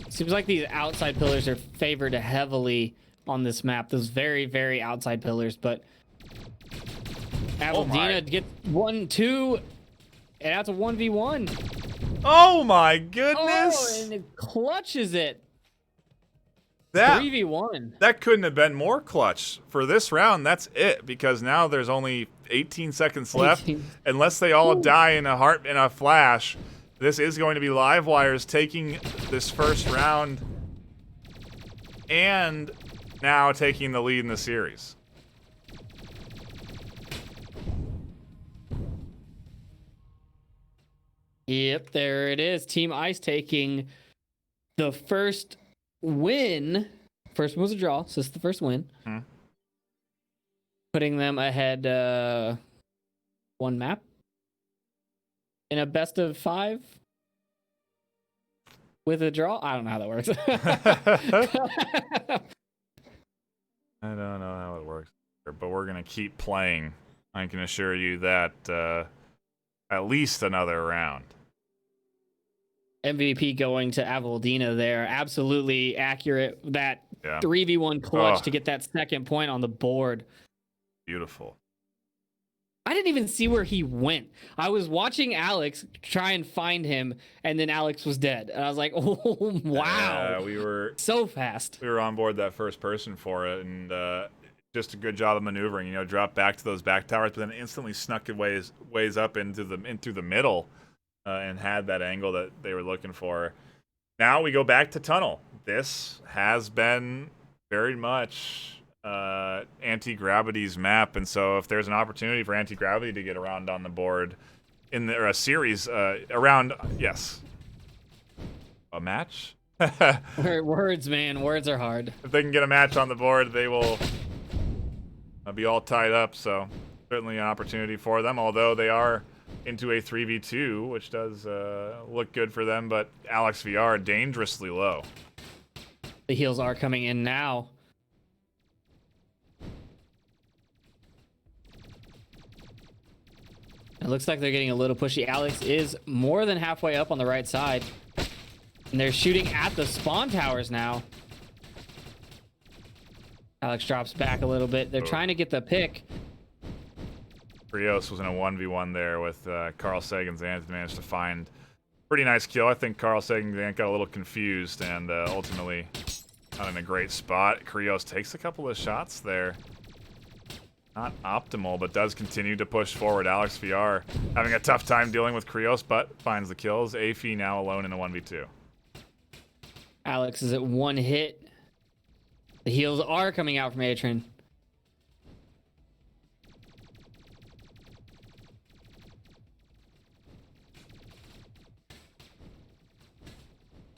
Seems like these outside pillars are favored heavily on this map. Those very, very outside pillars, but Avaldina gets 1-2, and that's a 1v1. Oh my goodness! Oh, and it clutches it. That 3v1. that couldn't have been more clutch for this round. That's it, because now there's only 18 seconds left. 18. Unless they all die in a flash, this is going to be Livewires taking this first round and now taking the lead in the series. Yep, there it is. Team Ice taking the first win. First one was a draw, so this is the first win. Putting them ahead one map in a best of 5 with a draw. I don't know how that works. I don't know how it works, but we're going to keep playing. I can assure you that at least another round. MVP going to Avaldina there. Absolutely accurate. That 3v1 clutch to get that second point on the board. Beautiful. I didn't even see where he went. I was watching Alex try and find him, and then Alex was dead. And I was like, oh, wow. We were so fast. We were on board that first person for it, and just a good job of maneuvering. Dropped back to those back towers, but then instantly snuck ways up into the middle. And had that angle that they were looking for. Now we go back to tunnel. This has been very much anti-gravity's map, and so if there's an opportunity for anti-gravity to get around on the board in a series around, yes, a match. Words, man, words are hard. If they can get a match on the board, they will be all tied up. So certainly an opportunity for them, although they are into a 3v2, which does look good for them, but Alex VR dangerously low. The heals are coming in now. It looks like they're getting a little pushy. Alex is more than halfway up on the right side. And they're shooting at the spawn towers now. Alex drops back a little bit. They're trying to get the pick. Krios was in a 1v1 there with Carl Sagan's Ant, managed to find a pretty nice kill. I think Carl Sagan's Ant got a little confused and ultimately not in a great spot. Krios takes a couple of shots there. Not optimal, but does continue to push forward. Alex VR having a tough time dealing with Krios, but finds the kills. Afi now alone in a 1v2. Alex is at 1 hit. The heals are coming out from Atrin.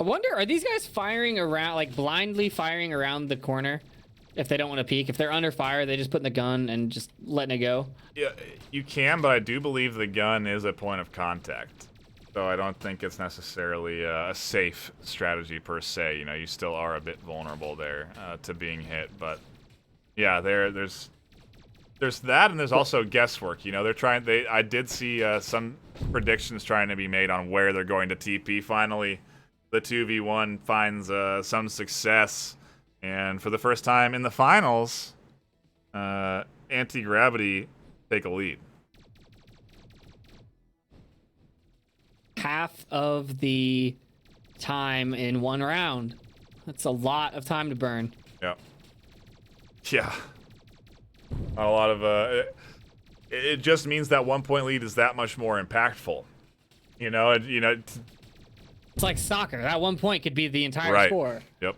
I wonder, are these guys firing around, like blindly firing around the corner if they don't want to peek? If they're under fire, they just putting the gun and just letting it go? Yeah, you can, but I do believe the gun is a point of contact. So I don't think it's necessarily a safe strategy per se. You still are a bit vulnerable there to being hit. But yeah, there's that, and there's also guesswork. They're trying. I did see some predictions trying to be made on where they're going to TP. Finally, the 2v1 finds some success, and for the first time in the finals, anti-gravity take a lead. Half of the time in one round. That's a lot of time to burn. Yeah. Not a lot of it just means that 1 point lead is that much more impactful. It's like soccer. That 1 point could be the entire score. Yep.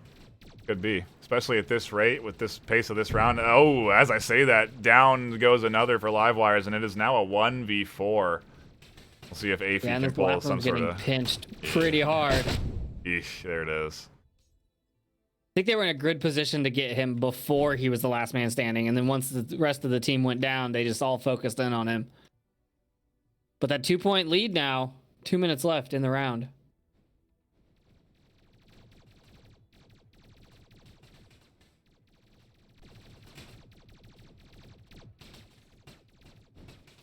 Could be. Especially at this rate, with this pace of this round. Oh, as I say that, down goes another for Livewires, and it is now a 1v4. We'll see if Afi can pull some sort of... pinched pretty hard. Eesh, there it is. I think they were in a good position to get him before he was the last man standing, and then once the rest of the team went down, they just all focused in on him. But that 2 point lead now, 2 minutes left in the round.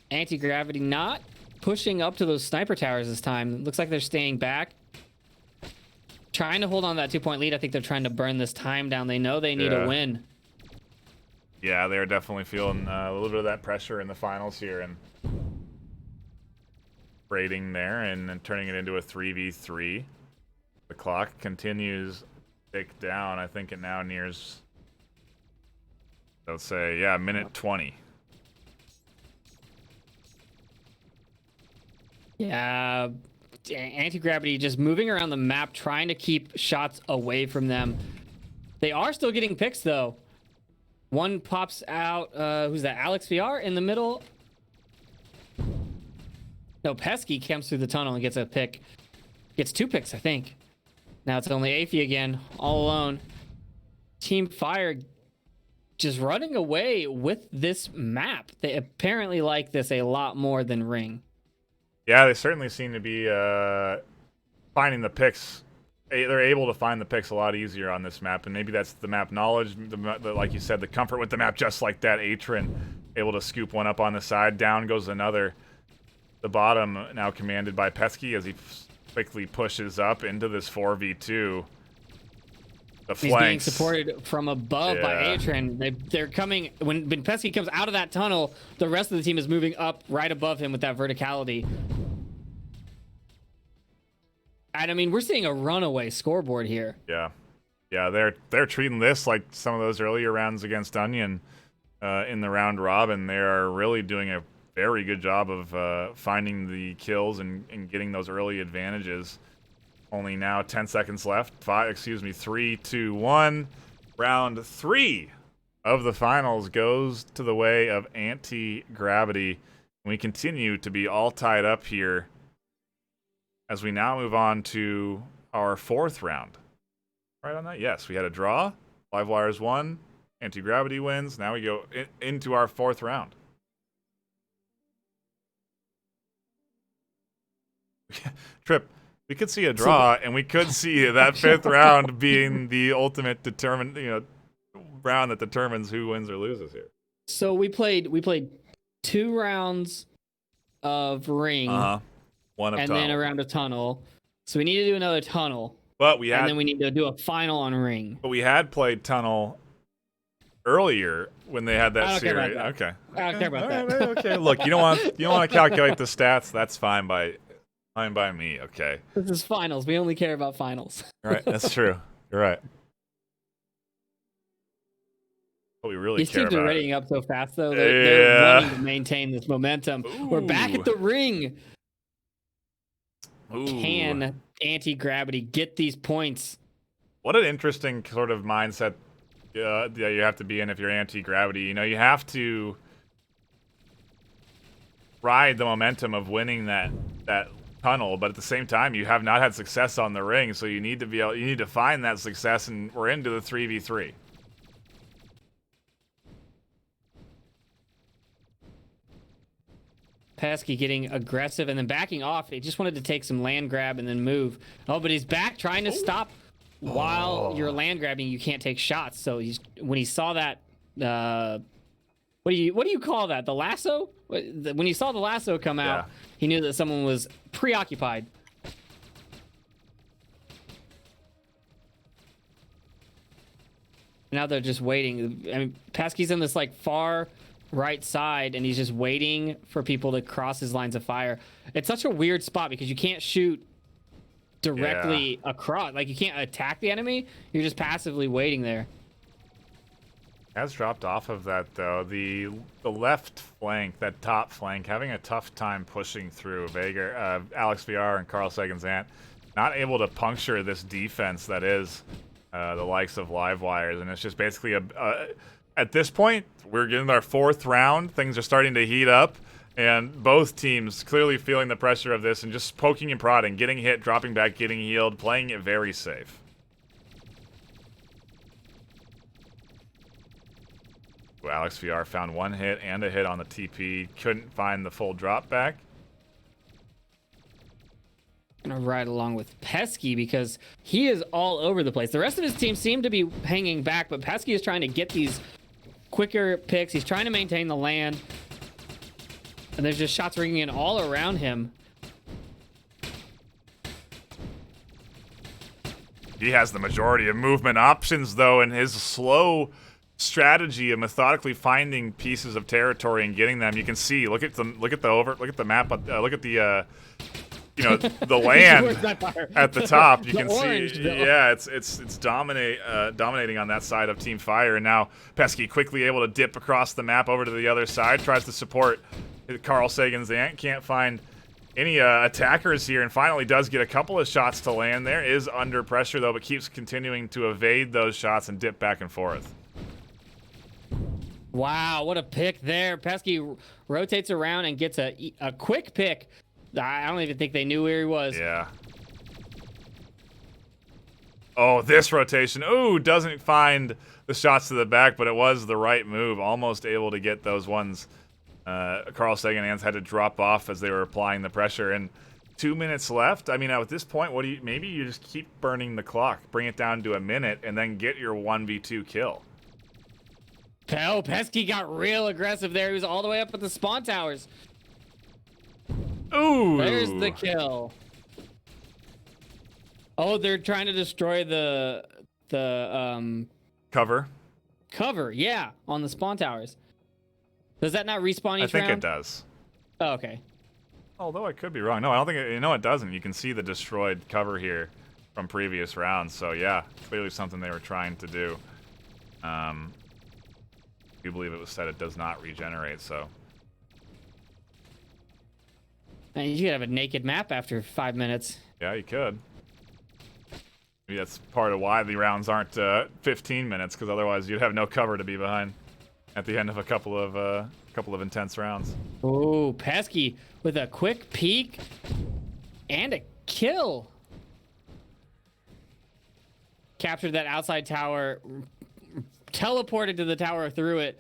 Anti-gravity not pushing up to those sniper towers this time. It looks like they're staying back. Trying to hold on to that 2 point lead. I think they're trying to burn this time down. They know they need a win. Yeah, they're definitely feeling a little bit of that pressure in the finals here, and raiding there and then turning it into a 3v3. The clock continues tick down. I think it now nears, let's say, yeah, minute 20. Yeah, anti-gravity just moving around the map, trying to keep shots away from them. They are still getting picks, though. One pops out. Who's that? Alex VR in the middle. No, Pesky comes through the tunnel and gets a pick. Gets 2 picks, I think. Now it's only Aphie again, all alone. Team Fire just running away with this map. They apparently like this a lot more than Ring. Yeah, they certainly seem to be finding the picks. They're able to find the picks a lot easier on this map, and maybe that's the map knowledge, like you said, the comfort with the map. Just like that, Atron able to scoop one up on the side. Down goes another. The bottom now commanded by Pesky as he quickly pushes up into this 4v2. The He's flanks. being supported from above by Atron. They're coming when Pesky comes out of that tunnel. The rest of the team is moving up right above him with that verticality. And I mean, we're seeing a runaway scoreboard here. Yeah, they're treating this like some of those earlier rounds against Onion in the round robin. They are really doing a very good job of finding the kills and getting those early advantages. Only now 10 seconds left. 3, 2, 1. Round 3 of the finals goes to the way of Anti-Gravity. We continue to be all tied up here as we now move on to our 4th round. Right on that? Yes, we had a draw. Livewires won. Anti-Gravity wins. Now we go into our 4th round. Trip, we could see a draw, and we could see that 5th round being the ultimate round that determines who wins or loses here. So we played 2 rounds of Ring. One of and tunnel. then a round of tunnel. So we need to do another tunnel. But we had, and then we need to do a final on Ring. But we had played tunnel earlier when they had that series. Okay. I don't care about that. Okay. Look, you don't want to calculate the stats. That's fine by me. Okay. This is finals. We only care about finals. All right. That's true. You're right. What we really These care teams about. are readying up so fast, though. They're wanting to maintain this momentum. Ooh. We're back at the Ring. Ooh. Can Anti-Gravity get these points? What an interesting sort of mindset you have to be in if you're Anti-Gravity. You know, you have to ride the momentum of winning that tunnel, but at the same time, you have not had success on the Ring, so you need to find that success, and we're into the 3v3. Pesky getting aggressive and then backing off. He just wanted to take some land grab and then move. Oh, but he's back trying to stop. While you're land grabbing, you can't take shots. So when he saw that, what do you call that? The lasso? When he saw the lasso come out, he knew that someone was preoccupied. Now they're just waiting. I mean, Pesky's in this like far right side, and he's just waiting for people to cross his lines of fire. It's such a weird spot because you can't shoot directly across. Like, you can't attack the enemy. You're just passively waiting there. Has dropped off of that, though. The left flank, that top flank, having a tough time pushing through. Vega, Alex VR and Carl Sagan's Ant, not able to puncture this defense that is the likes of Livewires. And it's just basically at this point, we're getting our 4th round. Things are starting to heat up. And both teams clearly feeling the pressure of this and just poking and prodding, getting hit, dropping back, getting healed, playing it very safe. Ooh, Alex VR found 1 hit and a hit on the TP. Couldn't find the full drop back. Gonna ride along with Pesky because he is all over the place. The rest of his team seem to be hanging back, but Pesky is trying to get these quicker picks. He's trying to maintain the land. And there's just shots ringing in all around him. He has the majority of movement options, though, and his slow strategy of methodically finding pieces of territory and getting them. You can see. Look at the map. Look at the you know, the land Where's that fire? at the top. You The can orange, see, the- yeah, it's dominating on that side of Team Fire. And now Pesky quickly able to dip across the map over to the other side, tries to support Carl Sagan's Ant, can't find any attackers here, and finally does get a couple of shots to land there. Is under pressure though, but keeps continuing to evade those shots and dip back and forth. Wow, what a pick there. Pesky rotates around and gets a quick pick. I don't even think they knew where he was. Yeah. Oh, this rotation. Ooh, doesn't find the shots to the back, but it was the right move. Almost able to get those ones. Carl Sagan and Ants had to drop off as they were applying the pressure. And 2 minutes left. I mean, at this point, maybe you just keep burning the clock, bring it down to a minute, and then get your 1v2 kill. Oh, Pesky got real aggressive there. He was all the way up at the spawn towers. Ooh. There's the kill. Oh, they're trying to destroy the Cover. cover. Yeah, on the spawn towers. Does that not respawn each round? I think it does. Oh, okay. Although I could be wrong. No, I don't think it, it doesn't. You can see the destroyed cover here from previous rounds. So yeah, clearly something they were trying to do. I do believe it was said it does not regenerate, so. And you could have a naked map after 5 minutes. Yeah, you could. Maybe that's part of why the rounds aren't 15 minutes, because otherwise you'd have no cover to be behind at the end of a couple of intense rounds. Ooh, Pesky with a quick peek and a kill. Captured that outside tower, teleported to the tower through it,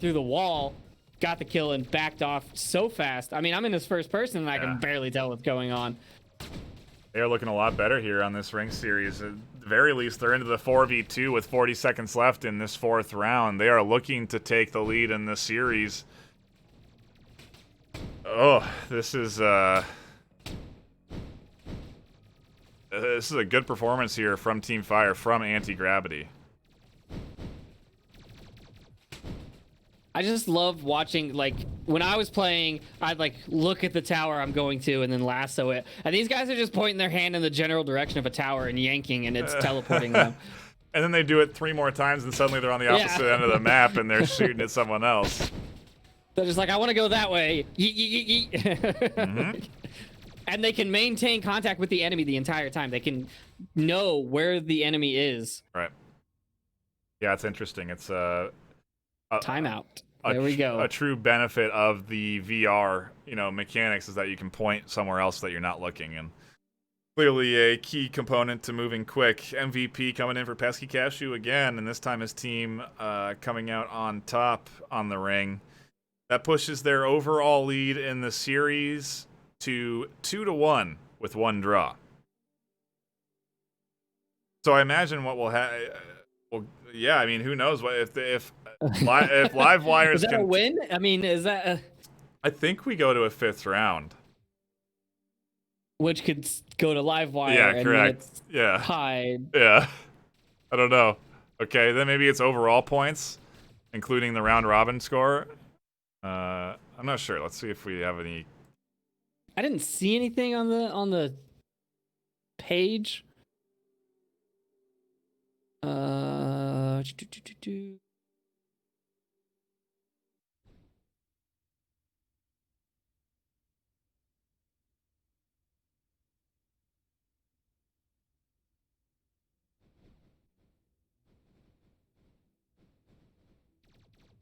through the wall, got the kill and backed off so fast. I mean, I'm in this first person and I can barely tell what's going on. They're looking a lot better here on this ring series. At the very least, they're into the 4v2 with 40 seconds left in this fourth round. They are looking to take the lead in this series. Oh, this is a good performance here from Team Fire, from Anti-Gravity. I just love watching, like, when I was playing, I'd, like, look at the tower I'm going to and then lasso it. And these guys are just pointing their hand in the general direction of a tower and yanking, and it's teleporting them. And then they do it 3 more times, and suddenly they're on the opposite end of the map, and they're shooting at someone else. They're just like, I want to go that way. Yeet, yeet, yeet, yeet. Mm-hmm. And they can maintain contact with the enemy the entire time. They can know where the enemy is. Right. Yeah, it's interesting. It's Timeout. There we go. A true benefit of the VR, mechanics is that you can point somewhere else that you're not looking, and clearly a key component to moving quick. MVP coming in for Pesky Cashew again, and this time his team coming out on top on the ring. That pushes their overall lead in the series to 2-1 with 1 draw. So I imagine what will happen. Well, yeah, I mean, who knows what if live wires is that can a win? I mean, is that I think we go to a 5th round. Which could go to live wire? Yeah, and correct. It's Yeah. tied. Yeah. I don't know. Okay, then maybe it's overall points, including the round robin score. I'm not sure. Let's see if we have any. I didn't see anything on the page.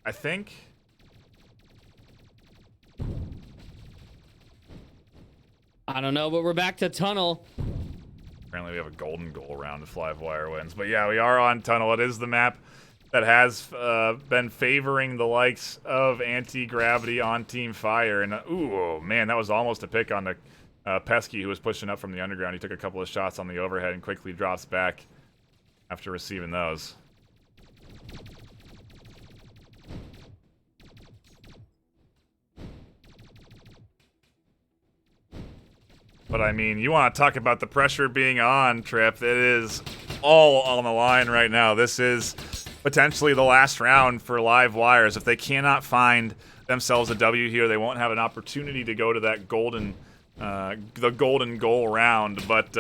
I think. I don't know, but we're back to tunnel. Apparently we have a golden goal round if live wire wins. But yeah, we are on tunnel. It is the map that has been favoring the likes of Anti-Gravity on Team Fire. And ooh, man, that was almost a pick on the Pesky, who was pushing up from the underground. He took a couple of shots on the overhead and quickly drops back after receiving those. But I mean, you want to talk about the pressure being on, Trip. It is all on the line right now. This is potentially the last round for live wires. If they cannot find themselves a W here, they won't have an opportunity to go to that golden the golden goal round, but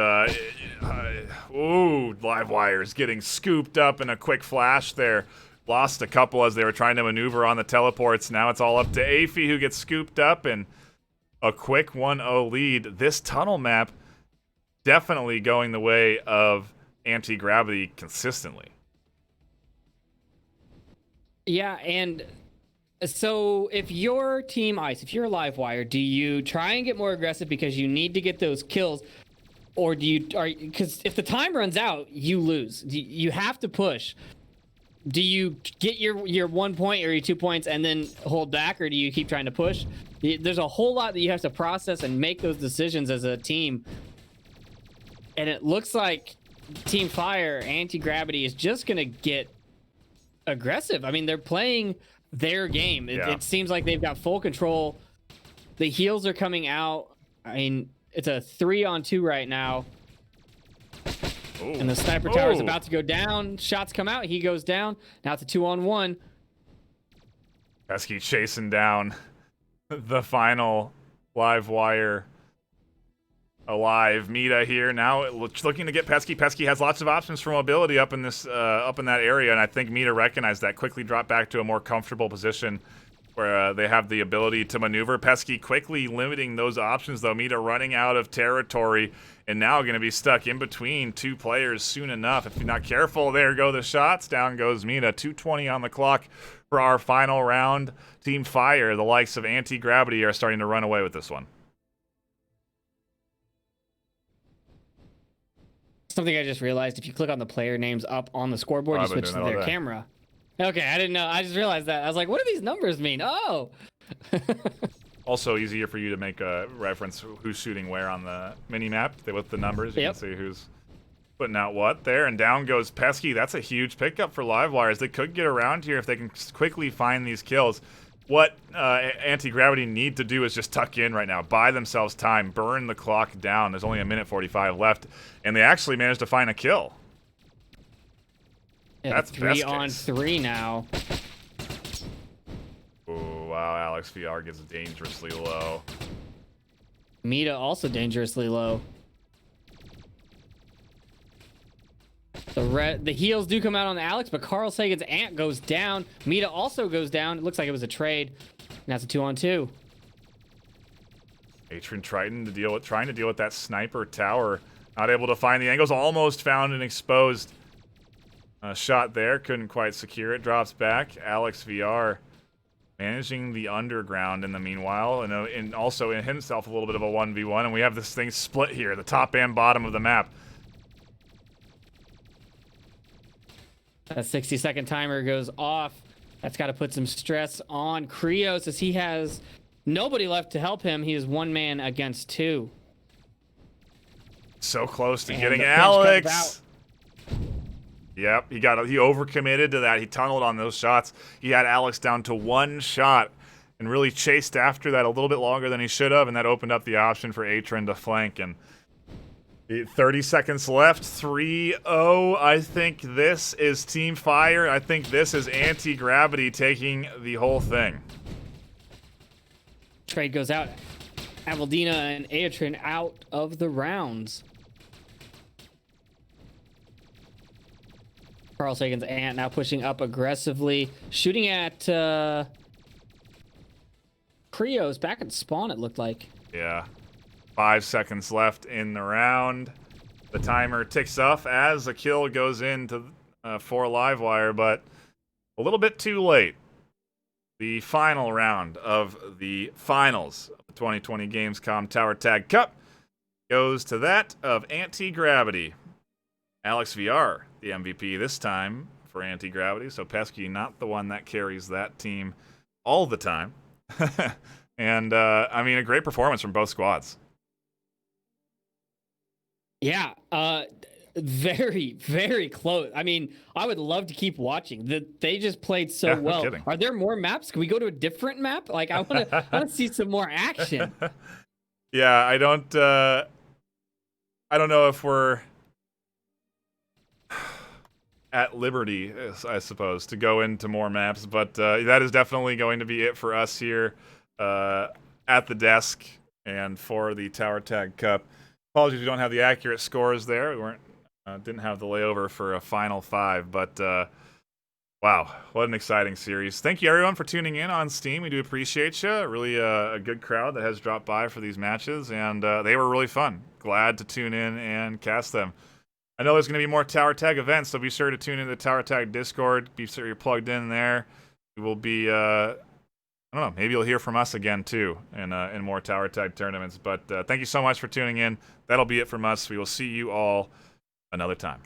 Livewire's getting scooped up in a quick flash there. Lost a couple as they were trying to maneuver on the teleports. Now it's all up to Aphie, who gets scooped up, and a quick 1-0 lead. This tunnel map definitely going the way of anti-gravity consistently. Yeah, and so if you're Team Ice, if you're Livewire, do you try and get more aggressive because you need to get those kills, or because if the time runs out, you lose. You have to push. Do you get your 1 point or your 2 points and then hold back, or do you keep trying to push? There's a whole lot that you have to process and make those decisions as a team. And it looks like Team Fire, anti-gravity, is just gonna get aggressive. I mean, they're playing their game. It seems like they've got full control. The heals are coming out. I mean, it's a 3-on-2 right now. Ooh. And the sniper tower is about to go down. Shots come out. He goes down. Now it's a 2-on-1. Pesky chasing down the final Livewire alive. Mita here now looking to get Pesky. Pesky has lots of options for mobility up in this up in that area, and I think Mita recognized that. Quickly dropped back to a more comfortable position where they have the ability to maneuver. Pesky quickly limiting those options, though. Mita running out of territory and now going to be stuck in between two players soon enough. If you're not careful, there go the shots. Down goes Mita. 2:20 on the clock for our final round. Team Fire, the likes of Anti-Gravity, are starting to run away with this one. Something I just realized, if you click on the player names up on the scoreboard, you switch to their camera. Okay, I didn't know. I just realized that. I was like, what do these numbers mean? Oh! Also easier for you to make a reference who's shooting where on the mini-map. With the numbers, you can see who's putting out what there. And down goes Pesky. That's a huge pickup for Livewires. They could get around here if they can quickly find these kills. What Anti-Gravity need to do is just tuck in right now, buy themselves time, burn the clock down. There's only 1:45 left, and they actually managed to find a kill. Yeah, that's 3-on-3 now. Oh, wow, Alex VR gets dangerously low. Mita also dangerously low. The heals do come out on Alex, but Carl Sagan's Ant goes down. Mita also goes down. It looks like it was a trade. And that's a 2-on-2. Atron Triton trying to deal with that sniper tower. Not able to find the angles. Almost found and exposed. Shot there. Couldn't quite secure it. Drops back. Alex VR managing the underground in the meanwhile. And also in himself a little bit of a 1v1. And we have this thing split here. The top and bottom of the map. That 60-second timer goes off. That's got to put some stress on Krios as he has nobody left to help him. He is one man against two. So close to getting Alex. Yep, he overcommitted to that. He tunneled on those shots. He had Alex down to one shot and really chased after that a little bit longer than he should have, and that opened up the option for Atron to flank. And 30 seconds left, 3-0. I think this is Team Fire. I think this is Anti-Gravity taking the whole thing. Trade goes out. Avaldina and Aetrin out of the rounds. Carl Sagan's Ant now pushing up aggressively. Shooting at Krios back at spawn, it looked like. Yeah. 5 seconds left in the round. The timer ticks off as a kill goes into for Livewire, but a little bit too late. The final round of the finals of the 2020 Gamescom Tower Tag Cup goes to that of Anti-Gravity. Alex VR, the MVP this time for Anti-Gravity, so Pesky not the one that carries that team all the time. And, I mean, a great performance from both squads. Yeah, very, very close. I mean, I would love to keep watching. They just played so well. No kidding. Are there more maps? Can we go to a different map? Like, I want to see some more action. Yeah, I don't know if we're at liberty, I suppose, to go into more maps, but that is definitely going to be it for us here at the desk. and for the Tower Tag Cup. Apologies, we don't have the accurate scores there. We didn't have the layover for a final 5, but wow, what an exciting series. Thank you, everyone, for tuning in on Steam. We do appreciate you. Really a good crowd that has dropped by for these matches, and they were really fun. Glad to tune in and cast them. I know there's going to be more Tower Tag events, so be sure to tune into the Tower Tag Discord. Be sure you're plugged in there. We will be, I don't know, maybe you'll hear from us again, too, in more Tower Tag tournaments. But thank you so much for tuning in. That'll be it from us. We will see you all another time.